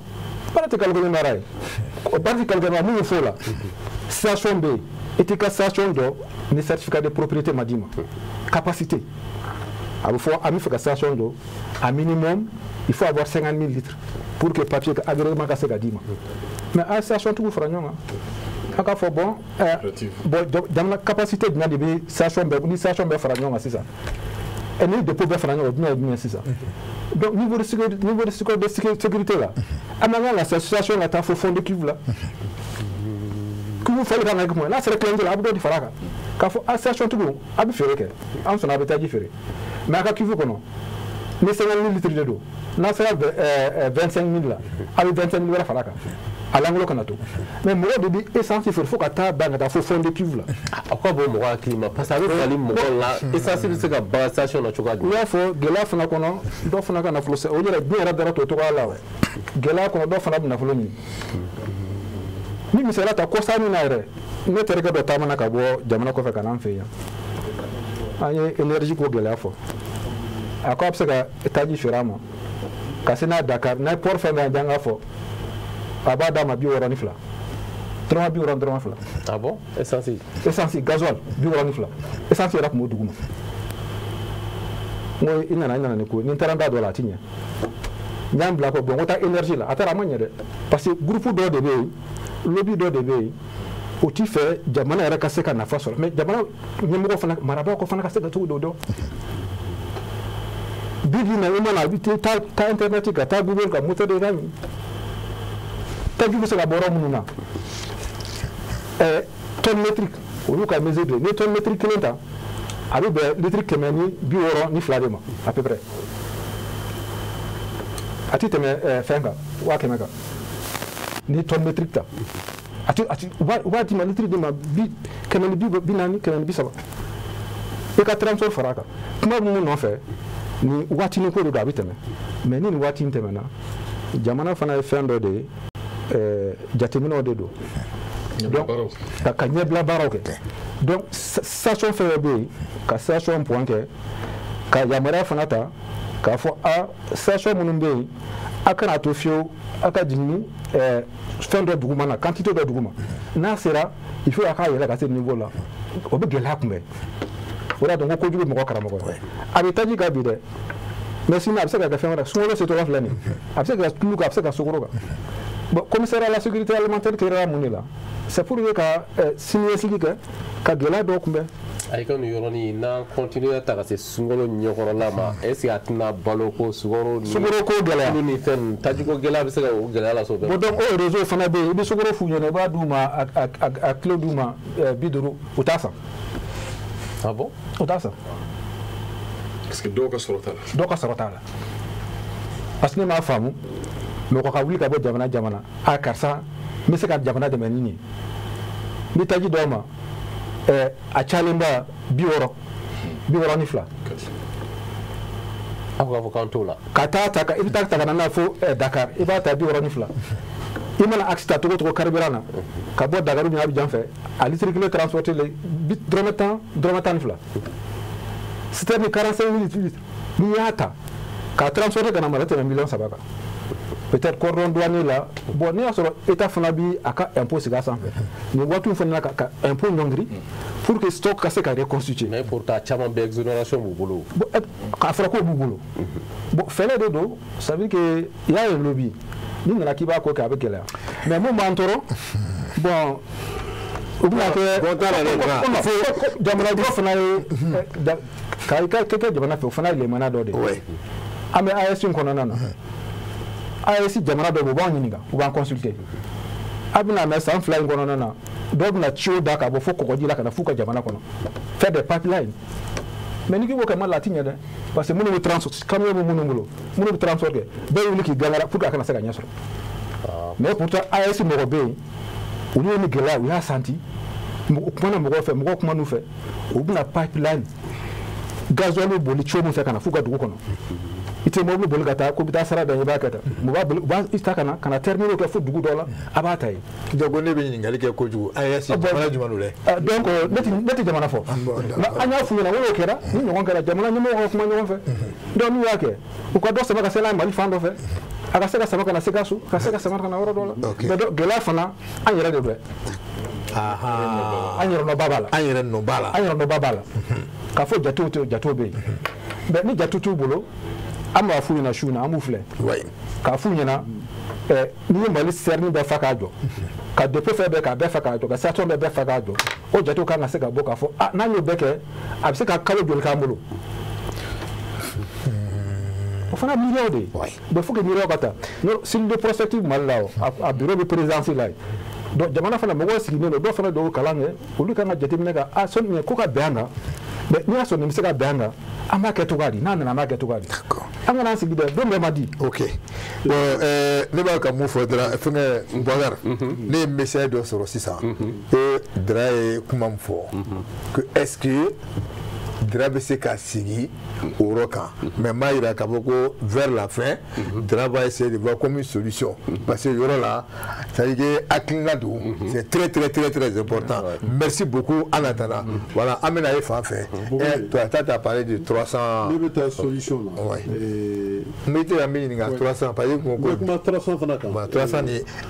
[SPEAKER 3] bara te kalo kele mbarayo o bara te kalo kele mu fola station B etika station do ni certificat de propriété madima capacité il faut faire station d'eau. À minimum, il faut avoir 50 000 litres pour que le papier agrément casse gadima. Mais à la station tout fera non. Aka faut bon dans la capacité de la station ni station be fera non c'est ça. Et ni dépôt be fera non bien c'est ça. Donc niveau de sécurité là. Amana la station là ta faut fond de cuve là. Que vous faites avec moi là c'est le client de la abdo di faraka. Ka faut à station tout bon, abi fere ke. Am son abeta di fere. Mais à qui vous connaissez, mais 50 000 litres d'eau. N'a fait 25 000 là. Avec 25 000 là, faraka. À l'angle qu'on a tout. Mais moi, de dire essentiel, il faut que tu aies faut fond de cuve là.
[SPEAKER 6] Pourquoi bon moi climat? Parce que avec moi là, essentiel c'est que la station na choka.
[SPEAKER 3] Il faut gela fana kono, do fana kana flose. O dira bien radara to to là. Gela kono do fana na floni. Ni misala ta ko sani na re. Ne terega do tamana ka bo jamana ko fe kana mfe ya. Aye énergie ko gela fo. Ako absega etaji firama. Kasina Dakar na port fe na janga fo. Abada ma bi woroni fla. Drama bi woron drama fla.
[SPEAKER 6] Ah bon? Essentiel.
[SPEAKER 3] Essentiel gasoil bi woroni fla. Essentiel rap mo duguma. Moy ina ne ko ni taranda do la tinya. Nyam bla ko bon ota énergie la atara manya de parce que groupe do de be lobby do de be o ti fait jamana era kaseka na faso mais jamana nyemo ko fana maraba ko fana kaseka to do bigi na uma na biti ta internet ka ta google ka moto de rami ta gibu se la boro mununa tonne métrique o lu ka mesure de tonne métrique lenta abi be litre kemeni bi woro ni fladema à peu près ati teme fenga wa kemeka ni tonne métrique ta ati wa ti ma litre de ma bi kemeni bi binani kemeni bi saba e ka transfer faraka kuma mu no fe ni wati ni ko do abiteme mais ni wati nteme na jamana fana fendo de jatemino de do donc ka nyebla baroke donc station febe ka station point ka yamara fana ta ka fo a station munumbe akana to fio aka dimi fendo duguma na quantité de duguma na sera il faut aka yela ka ce niveau là obe gela kumbe ora donc ko jugo mo ko karamo ko abitaji ga bide mais sinon abseka ga fenra sungolo se to la flani abseka tulu ka abseka sugoro bon commissaire à la sécurité alimentaire qui era munila c'est pour que signer sigika ka gela do kumbe
[SPEAKER 6] ay kan yoroni na continuer ta ka se sungolo nyokoro lama est ce atina baloko sugoro
[SPEAKER 3] ko gela
[SPEAKER 6] ni fen tajiko gela abseka o gela la so be
[SPEAKER 3] bon donc o réseau fana be bi sugoro fu nyone ba duma a kilo duma bidoro utasa.
[SPEAKER 6] Ah bon?
[SPEAKER 3] Utasa.
[SPEAKER 5] Parce que doka sorotala. Parce que
[SPEAKER 3] ma femme, mais ko ka wuli ka bo jamana a karsa mi se ka jamana de menini. Mi taji doma a chalimba biworo ni fla.
[SPEAKER 6] Avocat la.
[SPEAKER 3] Kata ta ka ibita ta na fo Dakar ibata biworo ni fla. il m'a accident tout carburant ka bo Dakar ni Abidjan fait à litre transporter les dromatan fla c'était 45 minutes ni yata ka transporter kana malata million sabaka peut-être cordon douanier là bon ni asoro état fana bi aka impôt siga sans fait ni watu fana ka impôt ngongri pour que stock ka se ka reconstituer
[SPEAKER 6] mais pour ta chama be exonération bubulu
[SPEAKER 3] ka fera ko bubulu bon fele de do ça veut que il y a un lobby ni na ki ba ko ka be kela mais mo mantoro bon ubna ke bon ta la jamana do fana ka jamana fana le mana do de ouais ame AS kono nana AS jamana do bo nyinga ou ban consulter abina na san flying kono nana do na chio da ka bo foko ko dila kana fuka jamana kono fait des pipelines mais ni ki bo ka mala tinya de parce que munu transport camion munu transport ke be wuli ki gangara pour ka kana saka nyasoro mais pourtant AS mo go be ou ni gela ou ya santi mo kuma mo go fe mo kuma nu fe ou bina pipeline gasoil boli chio mo fe kana fuka dugu kono ite mobile bol gata ko bita sara da ba kata mo ba ista kana terminer ko fu dugu dola abata yi
[SPEAKER 1] jogo ne be ngali ke ko jugu AS jamana jumanu le
[SPEAKER 3] donc neti jamana fo anya fu na wolo kera ni ngon kera jamana ni mo ko kuma ngon fe do mi yake ko do sama ka sela mali fando fe aka seka sama kana seka su ka seka sama kana woro dola be do gela fana anyere de be aha anyere no babala ka fo jato be be ni jatutu bolo amma fu na shuna amu fle ka fu nyana ni mali serni be fakajo ka de pe fe be ka be fakajo ka sato be fakajo o jato ka na se ka boka fo na nyo beke abse ka kalo jol ka mbulu o fana million de be fu ke million kata no sin de prospective malao a bureau de présidence là do jamana fana mo sigi no do fana do kalange o lu ka na jati minega a son ne ko ka beanga be ni aso ne misega beanga ama ke to gadi na ma ke to gadi angana sigi de do me madi
[SPEAKER 1] OK bon ne ba ka mo fodra fene bogar ne message do soro 600 et drae kuma mfo que est-ce que Drabe se ka sigi au Roca. Mais Maïra Kaboko, vers la fin, Drabe va essayer de voir comme une solution. Parce que là, ça veut dire Aklinadou, c'est très important. Merci beaucoup en attendant. Voilà, Amena F fait. Et toi, tu as parlé de 300.
[SPEAKER 4] Mais ta solution là.
[SPEAKER 1] Mais tu as mis 300, par exemple, 300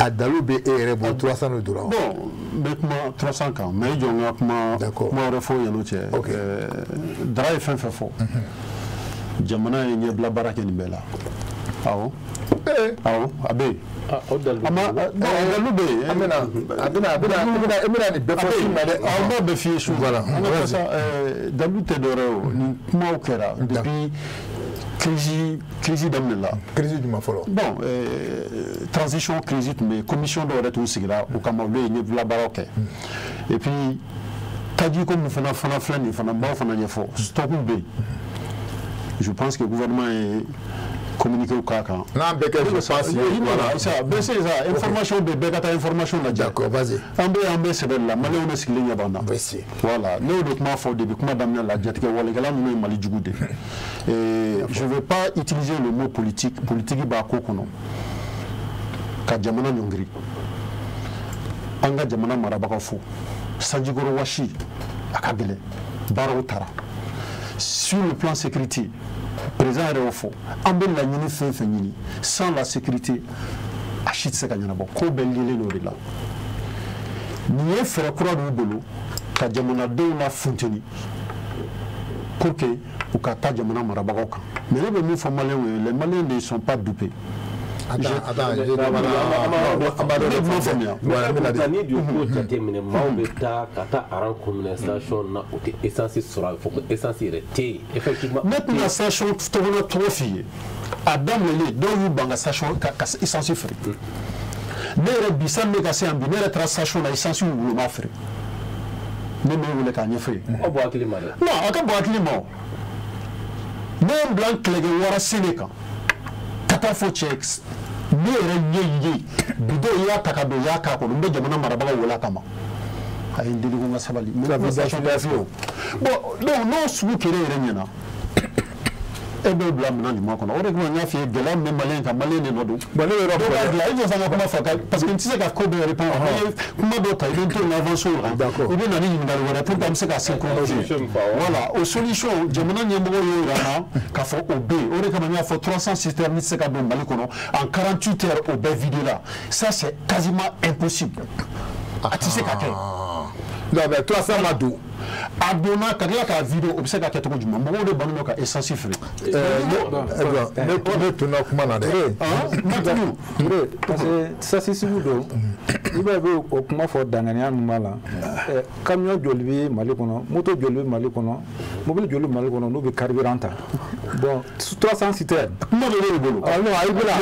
[SPEAKER 1] à Daloubé et Rebo, 300 de dollars.
[SPEAKER 4] Bon, maintenant 300 ans, mais il y a un d'accord. Moi, il faut y aller. Drive fin fo jamana ye bla baraka ni bela awo abe
[SPEAKER 1] amena ni be fo male
[SPEAKER 4] on be fier sur voilà on ça dalute doreo ni kuma okera depuis crise d'amela
[SPEAKER 1] crise du mafolo
[SPEAKER 4] bon transition crise mais commission de retour sigira au kamalo ni bla baraka et puis Tadi comme nous faisons flâner, stop je pense que le gouvernement est communiqué au CACA.
[SPEAKER 1] Non,
[SPEAKER 4] voilà, ça, c'est ça, information de Begata information là.
[SPEAKER 1] D'accord, vas-y.
[SPEAKER 4] Ambe c'est là, malé on est sur ligne banda. Voilà, nous document faut de comment d'amener la diatique wala gala nous mali djugoude. Et je ne veux pas utiliser le mot politique ba ko kono. Ka jamana nyongri. Anga jamana marabaka fo. Sanjigoro Washi, Akabele, Barotara. Sur le plan sécurité, président Réofo, Ambel la Nini Fénini, sans la sécurité, Achit Sekanyanabo, Kobelile Lorila. N'y faire croire au boulot, Kadjamona de la Fontaine, pour que, ou Katadjamona Marabaroka. Mais là, les Maliens ne sont pas dupés.
[SPEAKER 6] Attends,
[SPEAKER 4] maintenant sachant que trop filles Adam le dont vous banga sachant essence free ne bisa me gase ambi ne tra sachant na essence ou ma free ne me le kanye free
[SPEAKER 6] o bo akilima
[SPEAKER 4] non aka bo akilima non blanc clé wara sénéka kata fo checks ne renye bido ya takado ya ka ko mbe jamana maraba wala kama ay ndili ko ngasabali mo bon non su kire renyana e b'o bila minɛn ɲuman kɔnɔ o de kama n y'a f'i ye gɛlɛya min bɛ maliyɛn kan maliyɛn de nɔ don
[SPEAKER 1] bon ne bɛ yɔrɔ
[SPEAKER 4] dɔw b'a dilan i jɔ san ka kuma fɔ parce que n tɛ se ka ko bɛɛ répondre n'i ye kuma dɔw ta i bɛ n to n avance o la i bɛ na ni ɲininkali wɛrɛ pour que an bɛ se ka synchroniser voilà o solution jamana ɲɛmɔgɔ y'o yira n na k'a fɔ o bɛ yen o de kama n y'a fɔ 300 citernes tɛ se ka don Mali kɔnɔ en 48 heures o bɛɛ vidé la ça c'est quasiment impossible a tɛ se ka kɛ
[SPEAKER 1] non mais 300 ma don
[SPEAKER 4] a donna ka tila k'a vidéo o bɛ se ka kɛ cogo jumɛn mɔgɔw de bannen don ka essence feere
[SPEAKER 1] ne tun na kuma na dɛ
[SPEAKER 3] parce que sasi sugu don i b'a ye o kuma fɔ danganiya min b'a la camion joli bɛ Mali kɔnɔ moto joli bɛ Mali kɔnɔ mobili joli bɛ Mali kɔnɔ n'u bɛ carburant ta bon 300 citernes
[SPEAKER 4] kuma dɔ b'e bolo
[SPEAKER 3] non ayi bila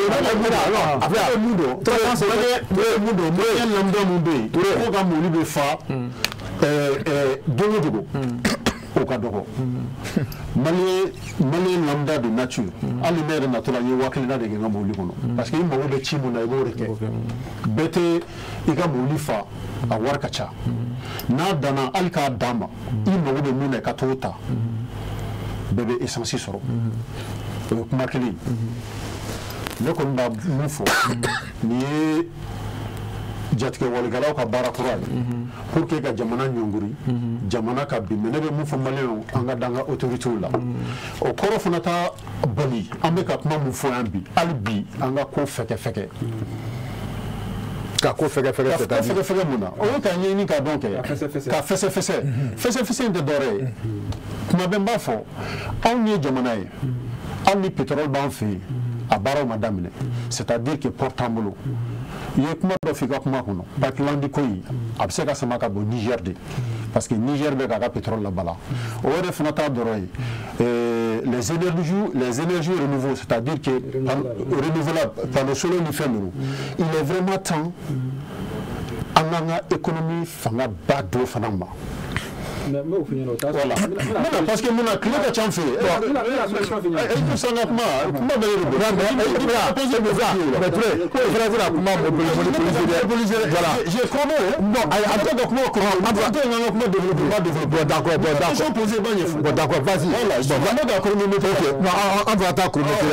[SPEAKER 4] a bɛ mun don 300 citernes mun don moyen lambda mun bɛ yen ko ka mɔli bɛ fa don o dogo o ka dɔgɔ maliyɛn lambda de nature hali ne yɛrɛ natɔla n ye 1000 de kɛ n ka mɔbili kɔnɔ parce que i mago bɛ ci mun na i b'o de kɛ bɛɛ tɛ i ka mɔbili fa a wari ka ca n'a danna hali k'a d'a ma i mago bɛ mun na i ka t'o ta bɛɛ bɛ essence sɔrɔ o ye kuma kelen ne kɔni b'a mun fɔ nin ye jatigɛ walikɛlaw ka baara kura ye pour que ka jamana ɲɔngiri jamana ka bin ne bɛ mun fɔ maliyɛnw an ka dan ka autoritéw la o kɔrɔ fana t'a bali an bɛ ka kuma mun fɔ yan bi hali bi an ka ko fɛkɛfɛkɛ
[SPEAKER 1] ka ko fɛgɛfɛgɛ
[SPEAKER 4] mun na o ye ka ɲɛɲini k'a dɔn kɛ ka fɛsɛfɛsɛ in tɛ dɔwɛrɛ ye kuma bɛ n b'a fɔ anw ye jamana ye hali ni pétrole b'an fɛ yen a baaraw ma daminɛ c'est-à-dire que port t'an bolo i ye kuma dɔ f'i ka kuma kɔnɔ Bakelandi ko in a bɛ se ka sama ka bon Niger de parce que Niger bɛ k'a ka pétrole labala o yɛrɛ fana t'a dɔrɔn ye les énergies renouvelées c'est-à-dire que renouvelables panneaux solaires ni fɛn ninnu il est vraiment temps an k'an ka économie fanga ba don fana ma. Voilà. Parce que mun na tile ka ca an fɛ yen. I sɔn ka kuma bɛ yɛrɛ bolo. J'ai chrono. Non, en tout cas kuma chrono. En tout cas an ka kuma développer. D'accord. Question posée ba ɲɛfɔ. Bon d'accord, vas-y. Voilà. Bon, ne ka chronomètre. OK. Non, on va taa chronomètre.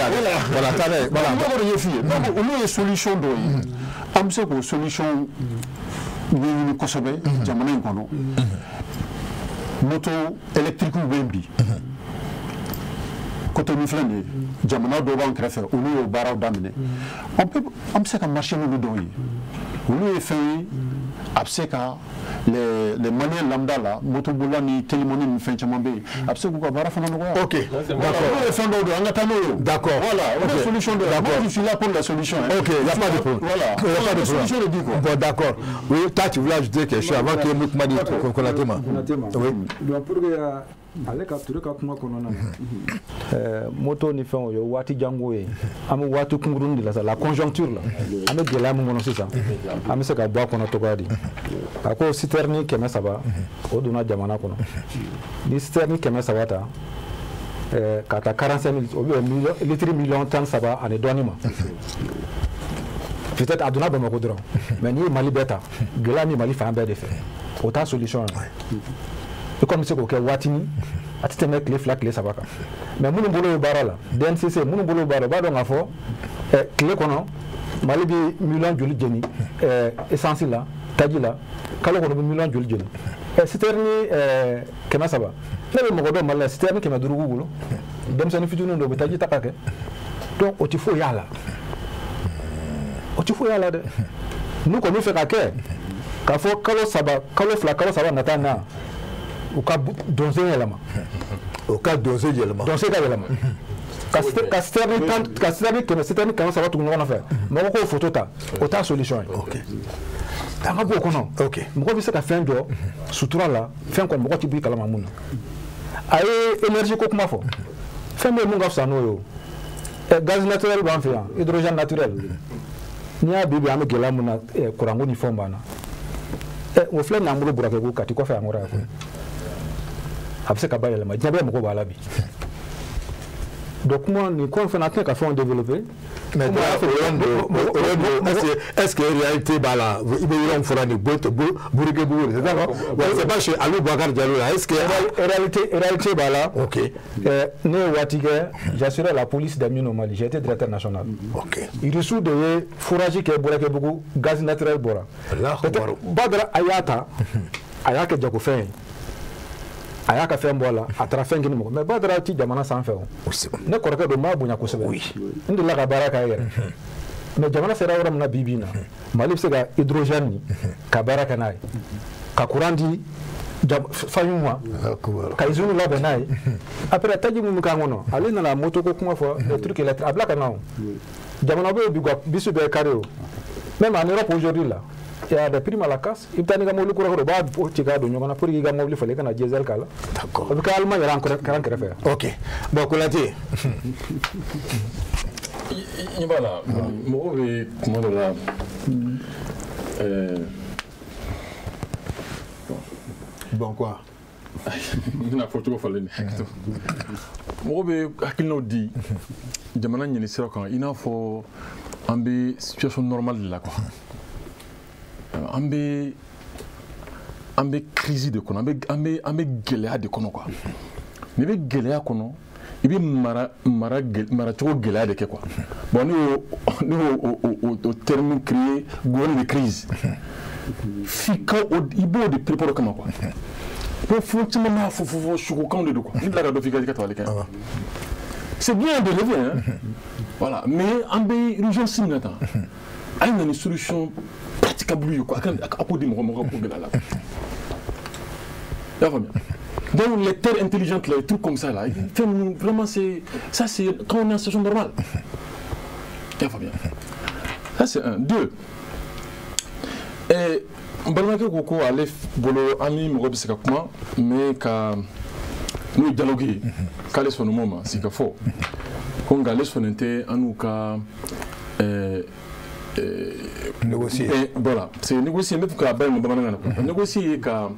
[SPEAKER 4] Voilà, t'as voilà. D'abord ye f'i ye. Donc olu ye solution dɔ ye. An bɛ se k'o solution ɲɛɲini kosɛbɛ jamana in kɔnɔ. Moto électrique bɛ yen bi Cotonou filɛ nin ye jamana dɔw b'an kɛrɛfɛ olu y'o baaraw daminɛ an bɛ se ka marché n'olu dɔw ye olu ye fɛn ye a bɛ se ka les Maliens lambda la motobolila ni télémoni ni fɛn caman bɛ yen a bɛ se k'u ka baara fana nɔgɔya. Ok d'accord olu ye fɛn dɔw don an ka taa n'o ye. D'accord voilà o ye solution dɔ ye. Moi je suis là pour la solution. Ok il y a pas de problème. Voilà il y a pas de problème. Solution de dit quoi. Bon d'accord oui toi tu voulais ajouter quelque chose avant que mu kuma di Konaté ma. Oui
[SPEAKER 3] donc pour que ale ka ture ka kuma kɔnɔna na moto ni fɛn o ye waati jango ye an bɛ waati kunkuruni de la sa la conjoncture la an bɛ gɛlɛya min kɔnɔ sisan an bɛ se ka bɔ a kɔnɔ cogoya di a ko citerne 300 o donna jamana kɔnɔ ni citerne 300 ta ka taa 45 000 o bɛ litiri 1,3 ani dɔɔni ma peut-être a donna Bamako dɔrɔn mais n'i ye Mali bɛɛ ta gɛlɛya ni Mali fan bɛɛ de fɛ o t'a solution ye. I komi se k'o kɛ waatini a tɛ tɛmɛ tile 2 tile 3 kan mais minnu bolo ye baara la DNCC minnu bolo baara u b'a dɔn k'a fɔ tile kɔnɔ Mali bɛ miliyɔn joli jeni essence la taji la kalo kɔnɔ bɛ miliyɔn joli jeni citerne 300 ne bɛ mɔgɔ dɔ Mali la citerne 500 b'u bolo denmisɛnnin fitininw dɔ u bɛ taji ta ka kɛ donc o tɛ foyi y'a la dɛ n'u kɔni fɛ ka kɛ k'a fɔ kalo 2 nata na u ka donse yɛlɛma ka yɛlɛma ka citerne 300 tugu ɲɔgɔn fɛ mɔgɔ k'o photo ta o t'a solution ye an ka bɔ o kɔnɔ mɔgɔ bɛ se ka fɛn jɔ sutura la fɛn kɔni mɔgɔ tɛ bɔ i kalama mun na a ye énergie ko kuma fɔ fɛn bɛ mun ka fisa n'o ye gaz naturel b'an fɛ yan hydrogène naturel n'i y'a bi an bɛ gɛlɛya mun na kuranko ni fɛnw b'an na o filɛ nin an bolo burakɛ ko kati kɔfɛ an kɔrɔ yan koyi a bɛ se ka bayɛlɛma diɲɛ bɛɛ mago b'a la bi donc moi ni quoi fait n'attend qu'à faire développer
[SPEAKER 1] mais est-ce que réalité bala il veut faire une boîte bourgué c'est ça c'est pas chez Alou Bakar Diallo là est-ce que
[SPEAKER 3] réalité bala
[SPEAKER 1] OK
[SPEAKER 3] né watige j'assurais la police d'Amine au Mali j'étais directeur national
[SPEAKER 1] OK
[SPEAKER 3] il reçoit de fourrage qui est beaucoup gaz naturel bora badra ayata ayaka jako fait ayaka fait mbola atra fait ngini mo mais badra ti jamana san fait ne koraka do ma bunya ko sebe indi la baraka yere mais jamana sera wara na bibina Mali se ga hydrogène ni ka baraka nay ka courandi fayuma ka izunu la benay après taji mu ka ngono ale na la moto ko kuma fo le truc électrique ablaka na jamana be bisu be carré même en Europe aujourd'hui là il y a des primes à la casse il tani ga mo lu ko ro ba ci ga do ñogona pour yi ga mo li fele kana diesel kala d'accord parce que allemand il encore 40 faire
[SPEAKER 1] OK bon kolati
[SPEAKER 5] voilà mo be comment là
[SPEAKER 1] bon quoi
[SPEAKER 5] na foto ko fale ni mo be hakilno di jamana ñini sira kan ina fo ambi situation normale là quoi ambi crise de kono ambi geleya de kono quoi ni be geleya kono ibi mara to geleya de ke quoi bon ni au terme créé gone de crise fika ibo de préparo comment quoi pour fonctionnement faut chuko kan de quoi ni la do fika ka to ale kan c'est bien de lever hein voilà mais ambi région sinata ay na une solution praticable quoi à pour dire mon problème là donc les terres intelligentes là, les trucs comme ça là vraiment c'est ça c'est quand on est en situation normale ça c'est un deux et on va remarquer qu'on allait bolo ami mo robiseka kuma mais ka nous dialoguer qu'allait son moment c'est qu'il faut qu'on allait son inté anuka
[SPEAKER 1] négocier
[SPEAKER 5] voilà c'est négocier même que ben mo banana négocier ka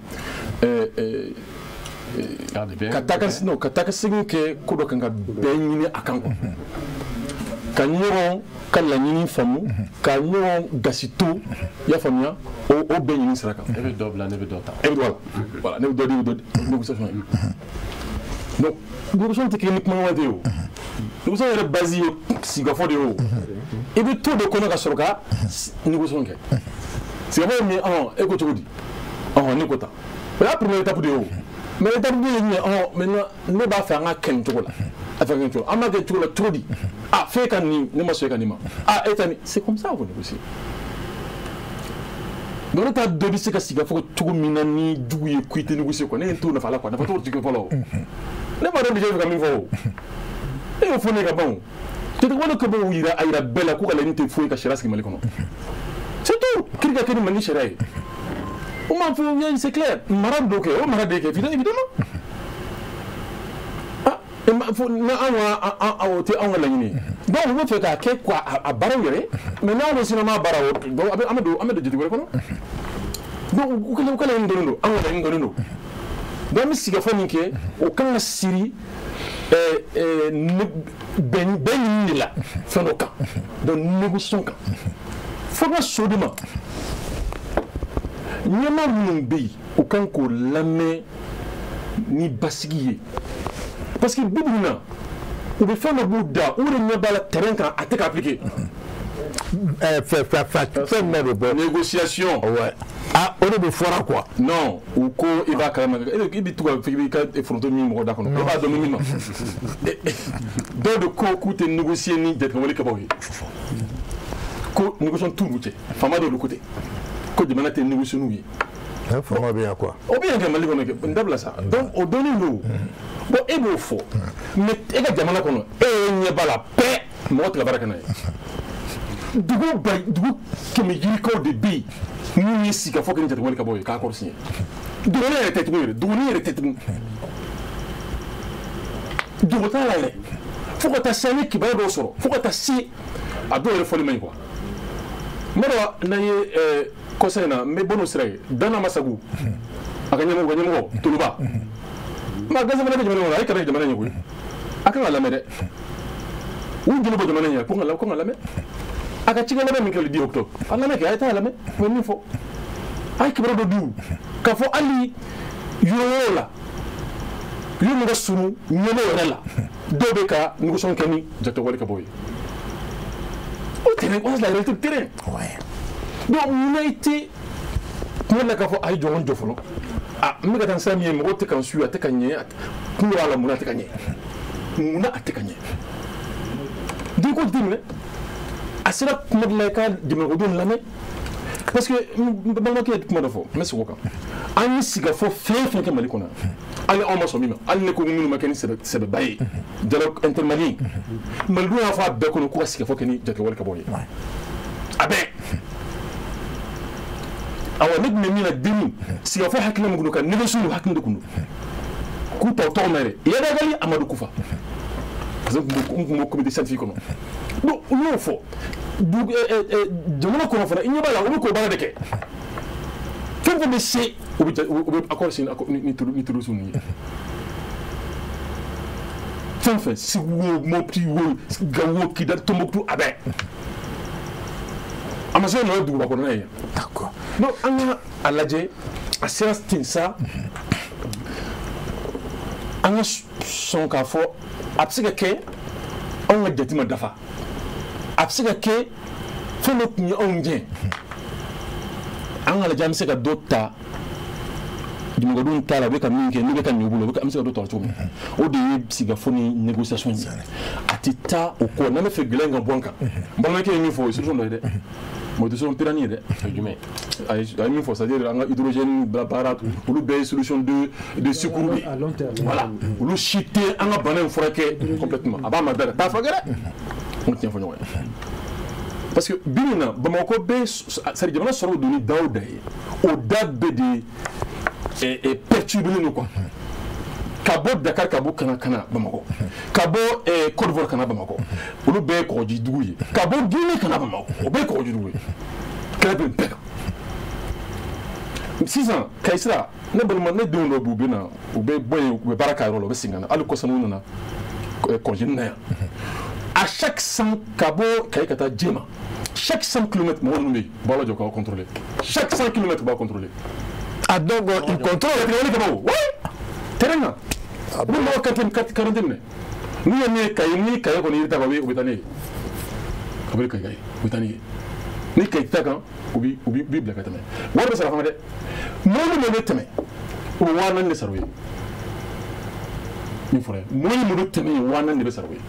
[SPEAKER 5] kataka singin ke kudo kanga benyini akan ka nyoro kala nyini famu ka nyoro gasito ya famia o benyini sraka
[SPEAKER 6] ebe dobla nebe dota
[SPEAKER 5] voilà nebe dodi négociation donc négociation techniquement wa deo négociation est basée si gafo de haut et puis tout de kono ka soroka négociation ke c'est vraiment mais eko todi ne kota la première étape de haut mais l'étape de maintenant ne va faire un ken to la affaire ken to ama ke to la todi fait kan ni ne ma so kan ni ma etani c'est comme ça vous négocier donc l'état de c'est que si gafo to minani duguye kuite négocier quoi ne to na fala quoi na to tu que follow ne ba do je ka mi fo et au fond ne ka bon tu te vois que bon ira ayra bella ku kala ni te fo ka shiraski mali kono c'est tout kirga ken mani shirai o ma fo c'est clair marab do ke o marab de ke évidemment et ma fo na awa te awa la ni donc on fait ka ke quoi a barawere mais na on sinama barawo donc amado jiti ko kono donc ko kala ndondo awa la ndondo donc mi siga fo ni ke o kan siri ben ni la fanoka donc négociation ka faut sodima nyama mumbi o kan ko lamé ni basigi parce que bibuna o be faire le bouddha ou le nyaba la terrain kan attaque appliquer
[SPEAKER 1] fait
[SPEAKER 5] négociation
[SPEAKER 1] ouais on est de fora quoi
[SPEAKER 5] non ou ko il va quand même il dit tout il ka effronter mi mo d'accord il va donner mi donc de ko coûte négocier ni d'être wali ka bawi ko négociation tout route fama de l'autre côté ko de manate négocier nous
[SPEAKER 1] fama bien quoi
[SPEAKER 5] o bien que mali kono ke ndabla ça donc au donner nous bon et beau faux mais e ga jamana kono e nyebala pe mo tra baraka na dugu kemi yiko de bi ni si ka fokin jati wali ka boy ka ko signé dugu ne tete ngire dugu ne tete dugu ta la le foko ta sani ki ba do soro foko ta si a do le foli mai quoi mero na ye conseil na me bono sire dana masagu akanya mo tuluba ma gaza mana jamana ay kana jamana nyugo akana la mede u jolo bɔ jamana ɲɛ ko n ka lamɛn a ka cikɛ labɛn min kɛra le 10 octobre a lamɛn kɛ a ye taa lamɛn u ye min fɔ a ye kibaru dɔ di u k'a fɔ hali yɔrɔ la yɔrɔ min ka surun ɲɛmɔgɔ yɛrɛ la dɔw bɛ ka négociation kɛ ni jatewale ka bɔ ye o terrain on la réalité du terrain donc munna i tɛ kuma la k'a fɔ a ye jɔn jɔ fɔlɔ n bɛ ka taa sira min ye mɔgɔw tɛ ka n suit a tɛ ka ɲɛ kungo b'a la munna a tɛ ka ɲɛ munna a tɛ ka ɲɛ den ko jateminɛ a sera kuma dɔ la i ka jamanakodenw lamɛn parce que balimakɛ ye kuma dɔ fɔ n bɛ segin o kan an ye sigi ka fɔ fɛn fɛn kɛ Mali kɔnɔ hali anw ma sɔn min ma hali ne ko minnu ma kɛ ni sɛbɛba ye dialogue intermalien malidenw y'a fɔ a bɛɛ kɔnɔ ko ka sigi ka fɔ kɛ ni jatewale ka bɔ ye a bɛɛ awa ne tun bɛ min na deni sigi ka fɔ hakilina min kun don ka négocier u hakili de kun don k'u ta o tɔgɔ mɛn dɛ Yadagali Amadu Kufa parce que n kun b'o comité scientifique kɔnɔ donc u y'o fɔ jamana kɔnɔ fana i ɲɛ b'a la u bɛ k'o baara de kɛ fɛn fɛn bɛ se u bɛ accord signé ni terroristes ninnu ye fɛn fɛn Segu wo Mopti wo Gawo Kidal Tombouctou a bɛɛ a ma se n'o ye duguba kɔnɔna ye donc an ka a lajɛ a sera ten sa an ka sɔn k'a fɔ a bɛ se ka kɛ anw ka jate ma dafa a bɛ se ka kɛ fɛn dɔ tun ye anw gɛn an ka lajɛ an bɛ se ka dɔ ta jamanadenw ta la u bɛ ka min kɛ n'u bɛ ka ɲɛ u bolo an bɛ se ka dɔ ta cogo min o de ye sigikafɔ ni négociation ye a tɛ taa o kɔ n'an bɛ fɛ gɛlɛya in ka bɔ an kan balimakɛ ye min fɔ o ye solution dɔ ye dɛ mɛ o tɛ sɔrɔ pérenne ye dɛ jumɛn a ye min fɔ c'est-à-dire an ka hydrogène baara olu bɛɛ ye solution de secours de voilà olu si tɛ an ka bana in furakɛ complètement a b'a ma bɛɛ t'a furakɛ dɛ on tiɲɛ fɔ ɲɔgɔn ye parce que bi min na Bamakɔ bɛ c'est-à-dire jamana sɔrɔ don ni da o da ye o da bɛɛ de perturbé non quoi ka bɔ Dakar ka bɔ kana Bamakɔ ka bɔ Côte d'Ivoire kana Bamakɔ olu bɛɛ ye kɔgɔji dugu ye ka bɔ Guinée kana Bamakɔ o bɛɛ ye kɔgɔji dugu ye kɛlɛ bɛ bɛɛ kan sisan Kayi Sira ne balima ne denw dɔ b'u bɛ na u bɛ bɔ yen u bɛ baara kɛ a yɔrɔ la u bɛ segin ka na hali kɔsan n'u nana congé na yan à chaque 100 ka bɔ Kayi ka taa Djema chaque 100 km mɔgɔ ninnu bɛ yen u b'a lajɔ k'aw contrôler chaque 100 km u b'a contrôler. Ah donc il contrôle oui terrain na ni mɔgɔ quarantaine minɛ n'u ye min ye Kayi ni Kayi kɔni yiri ta kan u bɛ taa ne ye a bɛ Kayi u bɛ taa ne ye ni Kayi ta kan u b'i bila ka tɛmɛ wari bɛ sara fana dɛ mɔbili min bɛ tɛmɛ o bɛ 4000 de sara u ye min fɔra mɔbili min bɛ tɛmɛ yen 4000 de bɛ sara u ye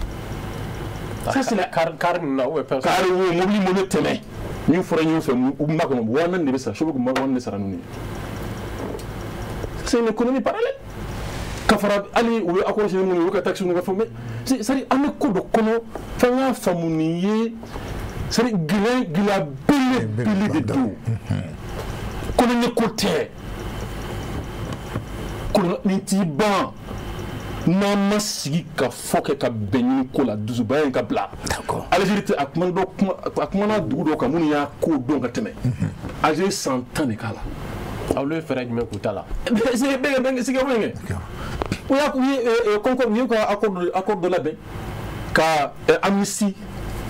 [SPEAKER 5] ça c'est la car ninnu na ou bien personne car wo mɔbili min bɛ tɛmɛ min fɔra ɲɔgɔn fɛ u bɛ ma kɔnɔ 4000 de bɛ sara chauffeur kun 4000 de sara ninnu ye. C'est une économie parallèle. Kafara ali ou accord chez nous ou ka taxe nous fa mais c'est à ko do kono fa nga famuniye c'est gila bele de do kono ne côté kono ni tiban na masigi ka foke ka benni ko la duzu bayen ka bla d'accord Algérie akmana dugu do ka mun ya ko don ka teme Algérie 100 ans de kala awle fere jumɛn k'u ta la c'est bɛn sigi fɛn kɛ o y'a concord u ye ka accord dɔ labɛn ka amnistie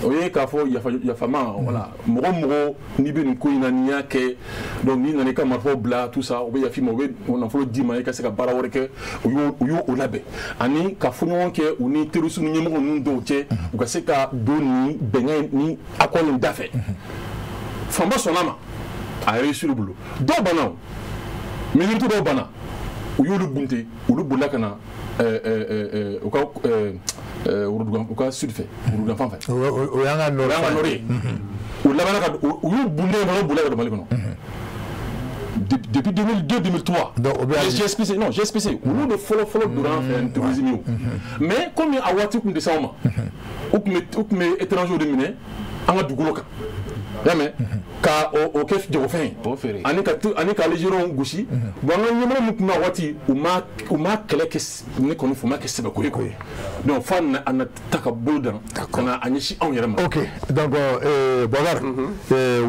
[SPEAKER 5] o ye k'a fɔ yafama voilà mɔgɔ n'i bɛ nin ko in na n'i y'a kɛ donc n'i nana i ka marifaw bila tout ça o bɛ yafi ma o bɛ nafolo d'i ma i ka se ka baara wɛrɛ kɛ u y'o labɛn ani ka fɔɲɔgɔn kɛ u ni terroriste ɲɛmɔgɔ ninnu dɔw cɛ u ka se ka don ni bɛnkan ni accord nin da fɛ fanba sɔnna ma a réussi le boulot dɔw banna o militaire dɔw banna u y'olu bunte olu bolila ka na u ka u ka sud fɛ Worodugan fan fɛ
[SPEAKER 1] o y'an ka nɔrɔ
[SPEAKER 5] ye u labanna ka u y'u bunte fana bolila ka don Mali kɔnɔ depuis 2002-2003 GSPC non GSPC olu de fɔlɔ donna fɛ terrorisme ye mais comme a waati kun tɛ s'anw ma u kun bɛ étranger de minɛ an ka dugukolo kan yamɛ ka o kɛ jagofɛn ani ka légionnaires gosi bon an ka ɲɛmɔgɔ min tun bɛ a waati u ma kɛlɛ kɛ ne kɔni fɔ u ma kɛ sɛbɛko ye quoi donc fo a na ta ka bolo dan ka na a ɲɛsin anw yɛrɛ ma.
[SPEAKER 1] ok donc Boubacar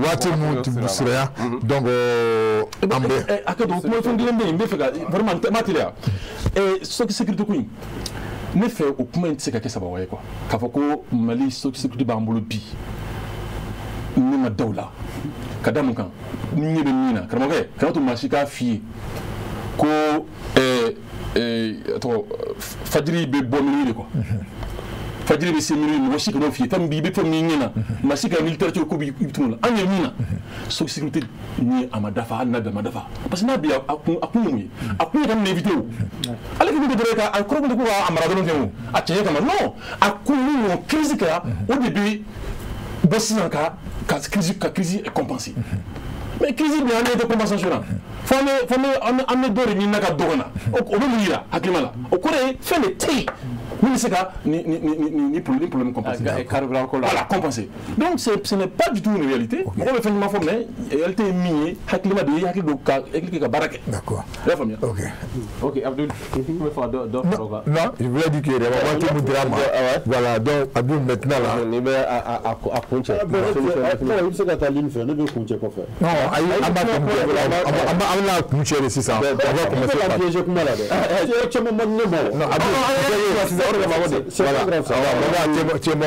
[SPEAKER 1] waati mun siraya donc an bɛ
[SPEAKER 5] a kɛ don kuma fɛn kelen bɛ yen n bɛ fɛ ka vraiment n ma teliya sécurité ko in ne fɛ o kuma in tɛ se ka kɛ sababu ye quoi k'a fɔ ko Mali sécurité b'an bolo bi ne ma da o la ka da mun kan ni ɲɛ bɛ min na karamɔgɔkɛ kana to maa si k'a f'i ye ko fajiri bɛ bɔ minuit de quoi fajiri bɛ se minuit mɔgɔ si kan'o f'i ye fɛn min b'i bɛ fɛn min ɲɛ na maa si ka militaire ko b'i tunu la an ye min na sécurité ni a ma dafa hali n'a bɛɛ ma dafa parce que n'a bi a kun ye mun ye a kun ye ka nin éviter o ale k'i bɛ dɔrɔn a kɔrɔ ko a mara dɔrɔn tɛ o a cɛɲɛ kama non a kun ni ɲɔgɔn crise kɛra o de bɛ bɔ sisan ka crise compenser mais crise bɛ an tɛ compensation na fo an bɛ dɔ de ɲini ka dɔgɔn na o bɛ mun yira hakilima la o kɔrɔ ye fɛn de tɛ yen min bɛ se ka ni problème compenser voilà compenser donc ce n'est pas du tout une réalité mɔgɔ bɛ fɛn ɲuman fɔ mais réalité ye min ye hakilima de ye hakili kɛ ka baara kɛ
[SPEAKER 1] d'accord
[SPEAKER 5] i y'a faamuya
[SPEAKER 6] ok Abdul bɛ fɔ dɔ fara o kan
[SPEAKER 1] non je voulais dire que waati min dira ma voilà donc Abdul maintenant là
[SPEAKER 6] ni bɛ a kun cɛ
[SPEAKER 4] i bɛ se ka taa ligne fɛ ne bɛ kun cɛ kɔfɛ
[SPEAKER 1] non ayi an b'a an bɛna kun cɛ de sisan on va commencer par
[SPEAKER 4] piéger kuma la dɛ caman man ne ma
[SPEAKER 1] non Abdul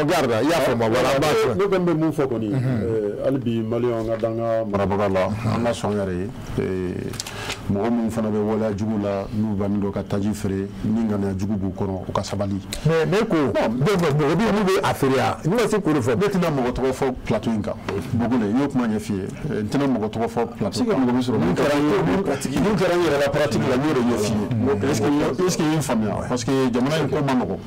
[SPEAKER 1] garde i y'a faamu voilà an b'a fɔ
[SPEAKER 4] ne kɔni bɛ mun fɔ kɔni hali bi maliyɛnw ka dan ka marabaga la an ka sɔn yɛrɛ ye mɔgɔ minnu fana bɛ waleya jugu la n'u bannen don ka taji feere ni ŋaniya jugu b'u kɔnɔ u ka sabali
[SPEAKER 1] mais ne ko mɔgɔ bɛ n'u bɛ a feere yan ne ma se k'o de fɔ
[SPEAKER 4] ne tɛna mɔgɔ tɔgɔ fɔ plateau in kan Bugule n y'o kuma ɲɛf'i ye n tɛna mɔgɔ tɔgɔ fɔ plateau kan mɔgɔ min sɔrɔ min kɛra n yɛrɛ la pratique la n y'o de ɲɛf'i ye est-ce que i ye n faamuya parce que jamana in ko ma nɔgɔn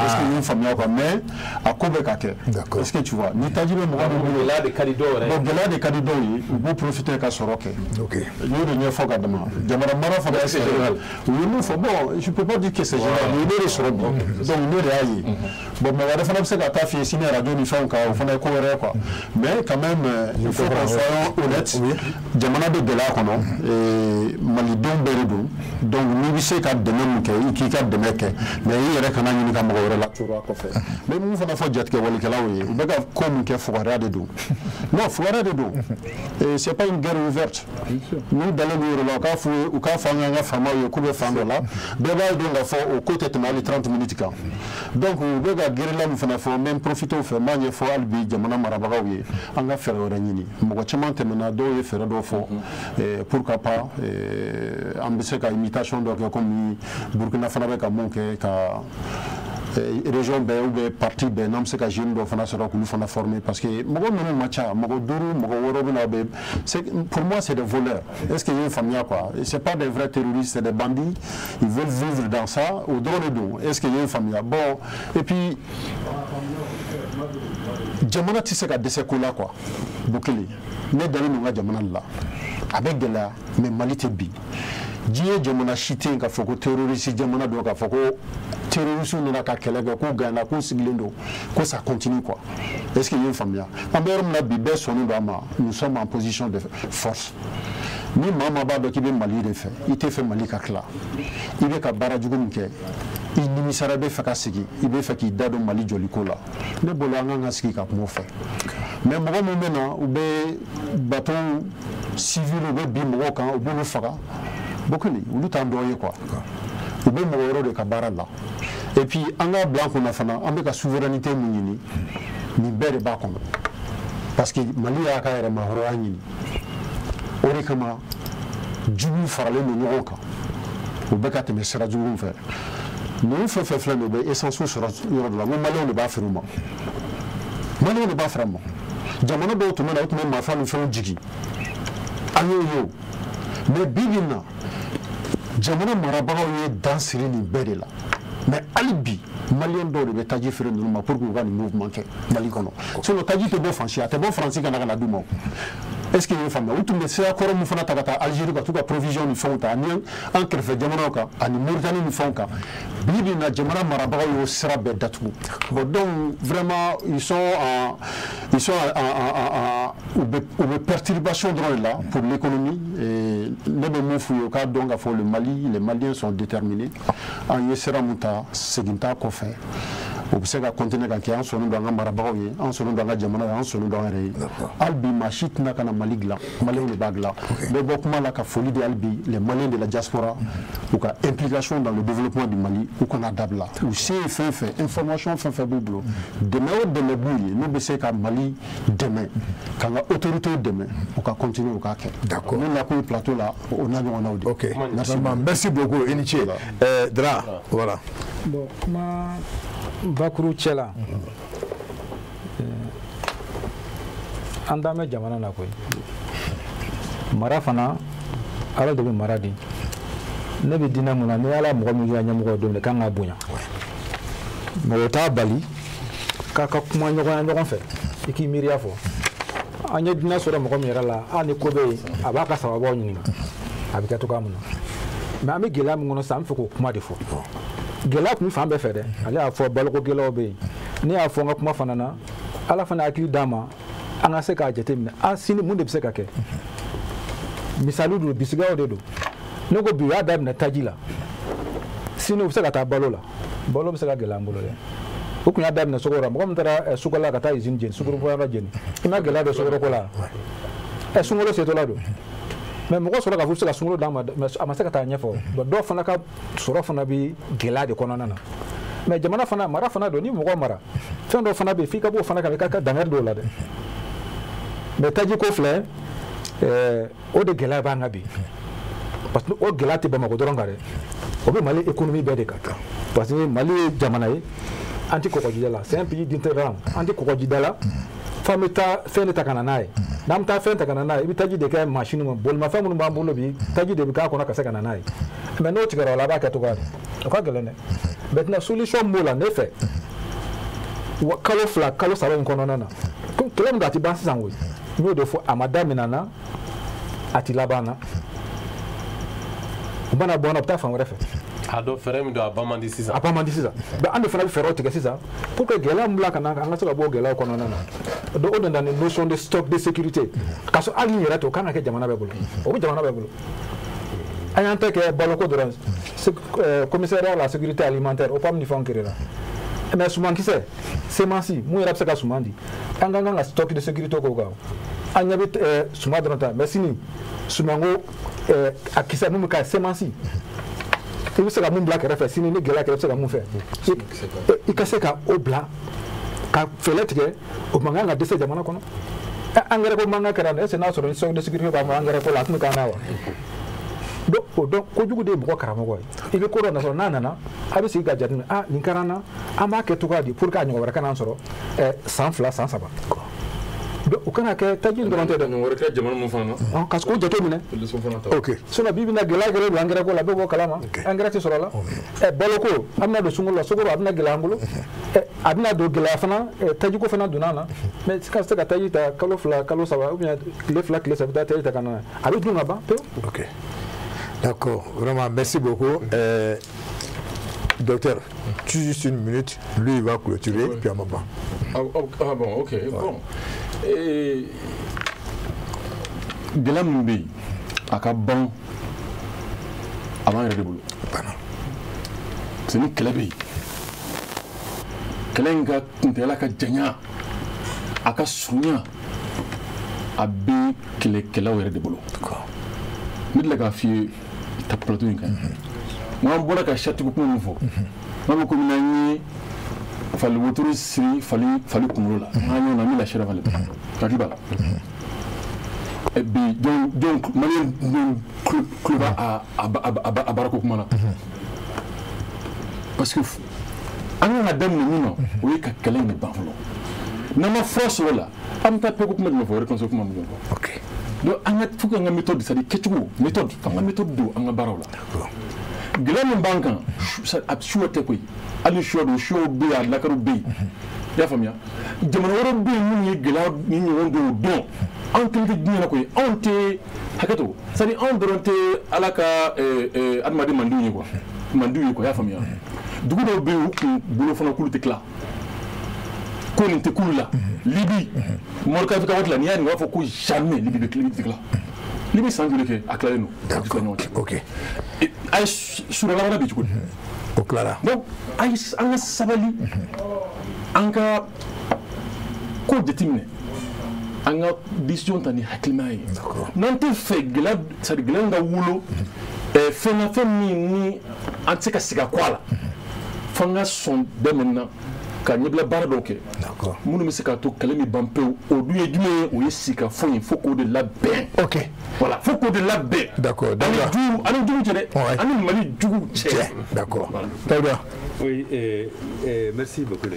[SPEAKER 4] est-ce que i ye n faamuya quoi mais a ko bɛ ka kɛ est-ce que tu vois ni taji bɛ mɔgɔ min bolo
[SPEAKER 6] gɛlɛya de ka di dɔw yɛrɛ
[SPEAKER 4] bon gɛlɛya de ka di dɔw ye u b'u profiter ka sɔrɔ kɛ n y'o de ɲɛfɔ ka dama jamana mara fana c'est général u ye min fɔ bon je peux pas dire que c'est général mais ne de sɔrɔ bi donc ne de y'a ye bon mɔgɔ wɛrɛ fana bɛ se ka taa f'i ye sini radio ni fɛnw kan o fana ye ko wɛrɛ quoi mais quand même il faut qu'on soit honnête jamana bɛ gɛlɛya kɔnɔ malidenw bɛɛ de don donc n'i bɛ se ka dɛmɛ min kɛ i k'i ka dɛmɛ kɛ mais i yɛrɛ kana ɲini ka mɔgɔ wɛrɛ la cogoya kɔfɛ mais mun fana fɔ jatigɛ walikɛlaw ye u bɛ ka ko min kɛ fugariya de don non fugariya de don c'est pas une guerre ouverte n'u dalen don yɔrɔ la u k'a fɔ an ka faamaw ye k'u bɛ fan dɔ la bɛɛ b'a dɔn k'a fɔ o ko tɛ tɛmɛ hali 30 minutes kan donc u bɛ ka gɛrɛla min fana fɔ n bɛ n profiter o fɛ n b'a ɲɛfɔ hali bi jamana marabagaw ye an ka fɛɛrɛ wɛrɛ ɲini mɔgɔ caman tɛmɛna dɔw ye fɛɛrɛ dɔw fɔ pourquoi pas an bɛ se ka imitation dɔ kɛ comme Burkina fana bɛ ka mun kɛ ka région bɛɛ ou bien parti bɛɛ n'an bɛ se ka jeune dɔ fana sɔrɔ k'olu fana former parce que mɔgɔ ninnu ma ca mɔgɔ 5 mɔgɔ 6 bɛna bɛ pour moi c'est des voleurs est-ce que i ye n faamuya quoi c'est pas des vrais terroristes c'est des bandits ils veulent vivre dans ça o dɔrɔn de don est-ce que i ye n faamuya bon et puis jamana tɛ se ka dɛsɛ ko la quoi Bukele ne dalen don n ka jamana la a bɛ gɛlɛya mais Mali tɛ bi diɲɛ jamana si tɛ yen k'a fɔ ko terroriste jamana don k'a fɔ ko terroriste nana ka kɛlɛ kɛ k'u gagné k'u sigilen don ko ça continue quoi est-ce que i ye n faamuya an bɛ yɔrɔ min na bi bɛɛ sɔnnen don a ma nous sommes en position de force ni maa maa b'a dɔn k'i bɛ Mali de fɛ i tɛ fɛ Mali ka tila i bɛ ka baara jugu min kɛ i nimisara bɛ fɛ ka sigi i bɛ fɛ k'i da don Mali jɔliko la ne bolo an kan ka sigi ka kuma o fɛ mais mɔgɔ min bɛ na u bɛ bateau civil u bɛ bin mɔgɔw kan u b'olu faga Bukele olu t'an dɔ ye quoi u bɛ mɔgɔ wɛrɛw de ka baara la et puis an k'a bila an kunna fana an bɛ ka souveraineté min ɲini nin bɛɛ de b'a kɔnɔ parce que Mali y'a ka yɛrɛ mahɔrɔnya ɲini o de kama juguw faralen don ɲɔgɔn kan u bɛ ka tɛmɛ sira juguw fɛ ninnu fɛn fɛn filɛ nin ye u bɛ essence sɔrɔ yɔrɔ dɔ la n ko maliyɛnw de b'a feere u ma maliyɛnw de b'a feere a ma jamana dɔw tun bɛ na u tun bɛ marifa ni fɛnw jigin an y'o ye o mais bi bi in na jamana marabagaw ye dan siri nin bɛɛ de la mais hali bi maliyɛn dɔw de bɛ taji feere ninnu ma pour que u ka nin mouvement kɛ Mali kɔnɔ sinon taji tɛ bɔ fan si a tɛ bɔ Faransi ka na ka na d'u ma o est-ce que i ye faamuya u tun bɛ sira kɔrɔ min fana ta ka taa Algérie ka t'u ka provision ni fɛnw ta ani an kɛrɛfɛ jamanaw kan ani Mauritanie ni fɛnw kan bi bi in na jamana marabagaw y'o sira bɛɛ datugu bon donc vraiment ils sont u bɛ perturbation dɔrɔn de la pour l'économie et ne bɛ mun f'u ye u k'a dɔn k'a fɔ le Mali les Maliens sont déterminés an ye sira mun ta segin t'a kɔfɛ o bɛ se ka continuer ka kɛ an sɔnni don an ka marabagaw ye an sɔnni don an ka jamana ye an sɔnni don an yɛrɛ ye hali bi maa si tɛna ka na Mali dilan maliyɛnw de b'a dilan n bɛ bɔ kuma la ka foli di hali bi les Maliens de la diaspora u ka implication dans le développement du Mali u kana dabila u se ye fɛn fɛn information fɛn fɛn b'u bolo dɛmɛ o dɛmɛ b'u ye n'u bɛ se ka Mali dɛmɛ k'an ka autorités dɛmɛ u ka continuer u k'a kɛ d'accord ne nakun ye plateau la o n'a ɲɔgɔnnaw de
[SPEAKER 1] ok merci beaucoup i ni ce Dra voilà
[SPEAKER 3] bon kuma bakuru cɛ la an dan bɛ jamana na koyi mara fana ala de bɛ mara di ne bɛ diinɛ mun na ni ala mɔgɔ min kɛ ɲɛmɔgɔ don min kan ka bonya mɛ o t'a bali k'a ka kuma ɲɔgɔnya ɲɔgɔn fɛ i k'i miiriya fɔ an ye diinɛ sɔrɔ mɔgɔ min yɛrɛ la hali ni ko bɛ yen a b'a ka sababaw ɲininka a bɛ kɛ cogoya min na mɛ an bɛ gɛlɛya min kɔnɔ sisan an bɛ fɛ k'o kuma de fɔ gɛlɛya tun bɛ fan bɛɛ fɛ dɛ ale y'a fɔ baloko gɛlɛyaw bɛ yen ne y'a fɔ n ka kuma fana na ala fana hakili d'an ma an ka se k'a jateminɛ an sini mun de bɛ se ka kɛ misali don bisigaw de don ne ko bi u y'a daminɛ taji la sini u bɛ se ka taa balo la balo bɛ se ka gɛlɛya an bolo dɛ u tun y'a daminɛ sukaro la mɔgɔ min taara sukaro la ka taa usine jeni sukaro bɔyɔrɔ jeni i ma gɛlɛya don sukaro ko la sunkalo setɔla don mɛ mɔgɔ sɔrɔ k'a fɔ u bɛ se ka sunkalo d'a ma mɛ a ma se ka taa ɲɛfɛ bon dɔw fana ka sɔrɔ fana bɛ gɛlɛya de kɔnɔna na mɛ jamana fana mara fana don ni mɔgɔ mara fɛn dɔw fana bɛ yen f'i ka b'o fana kan i ka dankari dɔw la dɛ mɛ taji ko filɛ o de gɛlɛya b'an kan bi parce que o gɛlɛya tɛ Bamakɔ dɔrɔn kan dɛ o bɛ Mali économie bɛɛ de kan parce que Mali ye jamana ye an tɛ kɔgɔjida la c'est un pays d'intolerance an tɛ kɔgɔjida la f'an bɛ taa fɛn de ta ka na n'a ye n'an bɛ taa fɛn ta ka na n'a ye i bɛ taji de kɛ machine ma bolimafɛn minnu b'an bolo bi taji de bɛ k'a kɔnɔ ka se ka na n'a ye mɛ n'o tigɛra o la a b'a kɛ cogoya di o ka gɛlɛn dɛ maintenant solution b'o la ne fɛ kalo 2 kalo 3 in kɔnɔna na kɛlɛ min don a tɛ ban sisan koyi n y'o de fɔ a ma daminɛ na a tɛ laban na u mana bɔ n na u bɛ taa fan wɛrɛ fɛ
[SPEAKER 6] a dɔn fɛɛrɛ min don a ban man di sisan mɛ an de fana bɛ fɛɛrɛw tigɛ sisan pour que gɛlɛya min bila ka na an ka se ka bɔ o gɛlɛyaw kɔnɔna na donc o nana ni notion de stock de sécurité k'a sɔrɔ hali ni yɛrɛ to o kan ka kɛ jamana bɛɛ bolo o bɛ jamana bɛɛ bolo an y'an ta kɛ baloko dɔrɔn commissariat la sécurité alimentaire o PAM ni fɛnw créé la mɛ sumankisɛ semensi mun yɛrɛ bɛ se ka suman di an ka kan ka stock de sécurité k'o kan an ɲɛ bɛ suman dɔrɔn ta mɛ sini sumanko a kisɛ mun bɛ ka semensi i bɛ se ka mun bila kɛrɛfɛ sini ni gɛlɛya kɛrɛ bɛ se ka mun fɛ i ka se ka o bila ka fɛɛrɛ tigɛ o man kan ka dɛsɛ jamana kɔnɔ engrais ko man kan kɛra est-ce que n'a sɔrɔ ni stock de sécurité b'a ma engrais ko la a tun bɛ k'an na wa donc o dɔn kojugu de ye mɔgɔ karamɔgɔ ye i bɛ ko dɔ nasɔrɔ n'a nana a bɛ sigi ka jateminɛ nin kɛra n na an b'a kɛ cogoya di pour que a ɲɔgɔn wɛrɛ kana an sɔrɔ san 2 san 3 o kana kɛ taji dɔrɔn tɛ dɛ
[SPEAKER 5] wɛrɛ kɛ jamana mun fana na
[SPEAKER 3] ka k'o jateminɛ
[SPEAKER 1] ok
[SPEAKER 3] sinon bi bɛna gɛlɛya gɛlɛya don engrais ko la bɛɛ b'o kalama engrais tɛ sɔrɔ la baloko an bɛna don sunkalo la sukaro a bɛna gɛlɛya an bolo a bɛna don gɛlɛya fana taji ko fana donna an na mɛ ka se ka taji ta kalo 2 kalo 3 ou bien tile 2 tile 3 i bɛ taa taji ta ka na a bɛ dun ka ban pewu.
[SPEAKER 1] ok d'accord vraiment merci beaucoup docteur juste une minute lui il va clôturer puis on va pas
[SPEAKER 5] ah bon ok bon gɛlɛya min bɛ yen a ka ban a b'an yɛrɛ de bolo parce que ni kɛlɛ bɛ yen kɛlɛ in ka kuntɛla ka janya a ka surunya a bɛ kɛlɛkɛlaw yɛrɛ de bolo n bɛ tila k'a f'i ye ta plateau in kan n'an bɔra ka satigiw kuma min fɔ n'an bɛ komi n'an ye fali wotoro siri fali kunkolo la an ɲɔgɔn na an bɛ lafiya fali hakili b'a la bi donc maliyɛn tulo b'a a baarako kuma na parce que an kan ka daminɛ min na o ye ka kɛlɛ in de ban fɔlɔ n'an ma fura sɔrɔ o la an bɛ taa peko kuma jumɛn fɔ réconciliation kuma min fɔ
[SPEAKER 1] ok
[SPEAKER 5] donc an ka fo k'an ka méthode c'est à dire kɛcogo méthode an ka méthode don an ka baaraw la gɛlɛya min b'an kan a suwa tɛ koyi hali ni suwa don suwaw bɛ yen a lakariw bɛ yen i y'a faamuya jamana wɛrɛw bɛ yen minnu ye gɛlɛya ni ɲɔgɔn dɔw dɔn anw kelen tɛ diɲɛ na koyi anw tɛ hakɛ to c'est à dire anw dɔrɔn tɛ ala ka adamaden mandiw ye quoi mandiw ye quoi i y'a faamuya dugu dɔw bɛ yen u kun bolo fana k'olu tɛ tila ko nin tɛ k'ulu la libi morika fika waati la n'i y'a nin b'a fɔ ko jamais libi bɛ tila libi san joli kɛ a tilalen don
[SPEAKER 1] d'accord ok
[SPEAKER 5] a ye suralabana bi cogo di
[SPEAKER 1] o clara
[SPEAKER 5] donc an ka sabali an ka ko jateminɛ an ka décision ta ni hakilina ye n'an tɛ fɛ gɛlɛya ka wolo fɛn min ni an tɛ se ka sigi a kɔ a la fo an ka sɔn bɛɛ maintenant ka ɲɛbila baara dɔw kɛ minnu bɛ se k'a to kɛlɛ min ban pewu o dun ye jumɛn ye o ye sika fɔ in fo k'o de labɛn
[SPEAKER 1] ok
[SPEAKER 5] voilà fo k'o de labɛn
[SPEAKER 1] d'accord
[SPEAKER 5] ani jugu cɛ dɛ ani Mali jugu cɛ
[SPEAKER 1] d'accord Daouda
[SPEAKER 2] oui merci beaucoup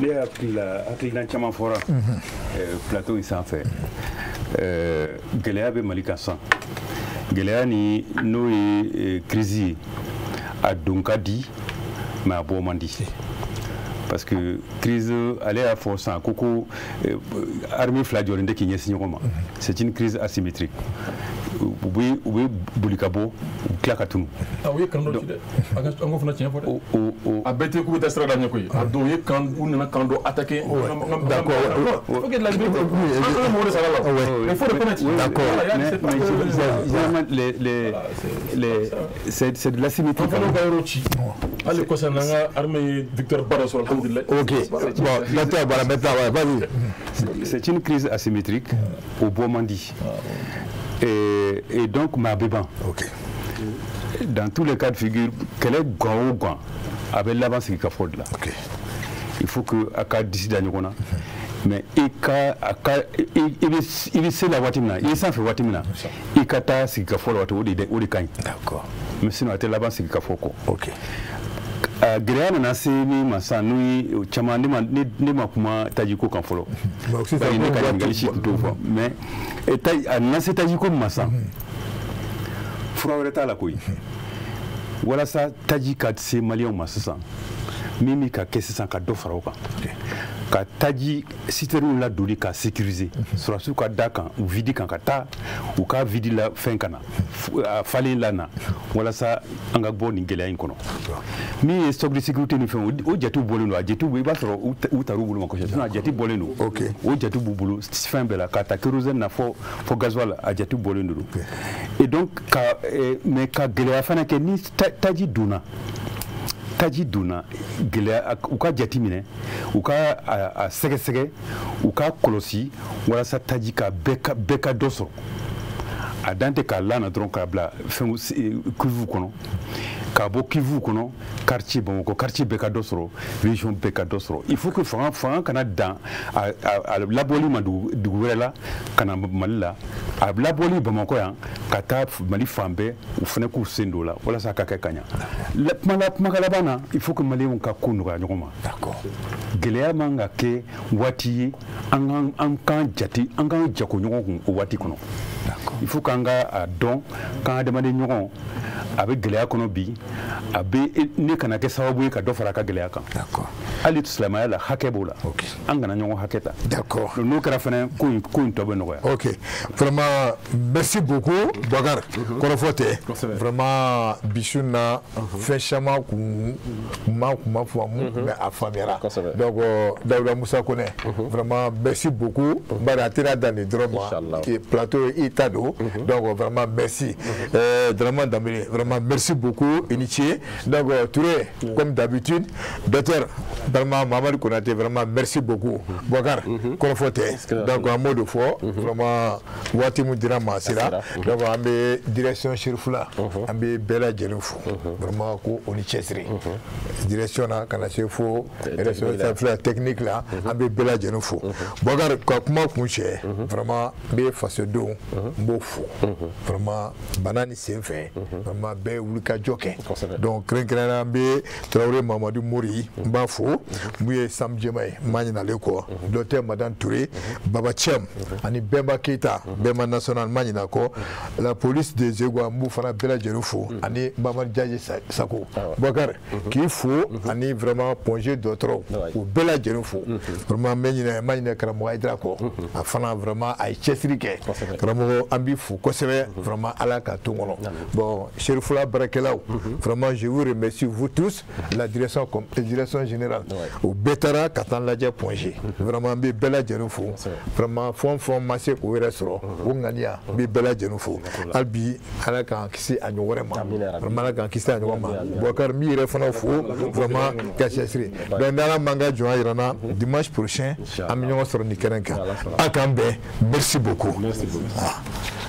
[SPEAKER 2] ne hakilina caman fɔra plateau in sanfɛ gɛlɛya bɛ Mali kan sisan gɛlɛya ni n'o ye crise ye a don ka di mais a bɔ man di parce que crise ale y'a fɔ sisan ko armée fila jɔlen tɛ k'i ɲɛsin ɲɔgɔn ma c'est une crise asymétrique u bɛ boli ka bɔ u tila ka tunu
[SPEAKER 5] u ye kan dɔ ci dɛ an ko fana tiɲɛ fɔ dɛ a bɛɛ tɛ k'u bɛ taa sira da ɲɛ koyi a don u nana kan dɔ attaquer d'accord ok la liberté an mɔgɔ de sara la il faut reconnaître
[SPEAKER 2] d'accord mais c'est de l'asymétrie
[SPEAKER 5] an fana ka yɔrɔ ci hali kɔsa n'an ka armée ye victoire ba dɔ sɔrɔ alhamdulilayi
[SPEAKER 1] ok bon docteur Bara maintenant vas-y
[SPEAKER 2] c'est une crise asymétrique au bɔ man di et donc ma béban
[SPEAKER 1] ok
[SPEAKER 2] dans tous les cas de figure kɛlɛ gan o gan a bɛ laban sigi ka fɔ de la il faut que a ka disi da ɲɔgɔn na mais i bɛ se la waati min na i ye sanfɛ waati min na i ka taa sigi ka fɔ la waati o de ka ɲi
[SPEAKER 1] d'accord
[SPEAKER 2] mais sinon a tɛ laban sigi ka fɔ kɔ
[SPEAKER 1] ok
[SPEAKER 2] gɛlɛya nana se min ma sisan n'o ye caman ne ma kuma tajiko kan fɔlɔ bari ne ka ɲininkali si tun t'o fɔ mais a nana se tajiko min ma sisan fura wɛrɛ t'a la koyi walasa taji ka se maliyɛnw ma sisan min bɛ ka kɛ sisan ka dɔ fara o kan ka taji citernw ladonni ka sécuriser sɔrɔsiw ka da kan u vidi kan ka taa u ka vidi la fɛn kana a falen la na walasa an ka bɔ nin gɛlɛya in kɔnɔ min ye stock de sécurité ni fɛn o jatew bɔlen don a jatew i b'a sɔrɔ u tar'u bolo ma kosɛbɛ sinon a jate bɔlen don o jatew b'u bolo fɛn bɛɛ la ka ta kérosène na fɔ gasoil a jatew bɔlen don et donc mais ka gɛlɛya fana kɛ ni taji donna gɛlɛya u ka jate minɛ u ka a sɛgɛsɛgɛ u ka kɔlɔsi walasa taji ka bɛɛ ka dɔ sɔrɔ a dan tɛ k'a lana dɔrɔn k'a bila fɛn kivu kɔnɔ k'a bɔ kivu kɔnɔ quartier Bamakɔ quartier bɛɛ ka dɔ sɔrɔ région bɛɛ ka dɔ sɔrɔ il faut que fanga kana dan a labɔli ma dugu wɛrɛ la ka na Mali la a labɔli Bamakɔ yan ka taa Mali fan bɛɛ u fana k'u sen don o la walasa a ka kɛ ka ɲa kuma laban na il faut que maliyɛnw ka ko nɔgɔya ɲɔgɔn ma gɛlɛya man ka kɛ waati ye an k'an jako ɲɔgɔn kun o waati kɔnɔ il faut k'an ka dɔn k'an adamaden ɲɔgɔn a bɛ gɛlɛya kɔnɔ bi a bɛ ne kana kɛ sababu ye ka dɔ fara a ka gɛlɛya kan hali silamɛya la hakɛ b'o la an kana ɲɔgɔn hakɛ ta d'accord n'o kɛra fana ko in tɔ bɛ nɔgɔya
[SPEAKER 1] ok vraiment merci beaucoup Bakar kɔrɔfɔ tɛ vraiment bisu na fɛn caman kun ma faamu mais a faamuyara donc Daouda Musa Konɛ vraiment merci beaucoup bari a tɛna dan nin dɔrɔn ma plateau i ta don donc vraiment merci Dramane Dembélé vraiment merci beaucoup initié donc Touré comme d'habitude docteur vraiment Mamadi Konaté vraiment merci beaucoup Bakar kɔrɔfɔ tɛ donc un mot de foi vraiment waati mun dira maa sera donc an bɛ direction Chérifula an bɛ bɛɛ lajɛlen fo vraiment ko o ni cɛsiri direction na ka na se fo responsable technique la an bɛ bɛɛ lajɛlen fo Bakar ka kuma kun cɛ vraiment n bɛ fasodenw n b'o fo vraiment bana ni sen fɛ vraiment bɛɛ wulikajɔ kɛ donc kɛrɛnkɛrɛnnenya an bɛ Tarawele Mamadu Mori n b'a fo mun ye Sam Jema ye n m'a ɲinalen kɔ docteur Madame Touré Baba Cem ani Bemba Keita Bemba national n m'a ɲinɛ kɔ la police des Égouts n b'u fana bɛɛ lajɛlen fo ani Mamadu Jaji Sako Bakar k'i fo ani vraiment Ponge dɔgɔtɔrɔw u bɛɛ lajɛlen fo vraiment n m'a ɲinɛ karamɔgɔ Ayidara kɔ a fana vraiment a ye cɛsiri kɛ karamɔgɔ an b'i fo kosɛbɛ vraiment Ala ka to n kɔnɔ bon Serifula Barakelaw. Vraiment, je vous remercie, vous tous, la direction générale. Au Betara, Katanladja Point-G. Vraiment, bi Bella Djenufo. Vraiment, fond massé au restaurant. Ongania, bi Bella Djenufo. Albi, Alakan, qui s'est à nous vraiment. Vraiment, Alakan, qui s'est à nous vraiment. Boakar, mi refano fo. Vraiment, Kachesri. Dans la manga, Joa Irana, dimanche prochain, à Mignon sur Nikerenka. Akambe, merci beaucoup.
[SPEAKER 6] Merci beaucoup.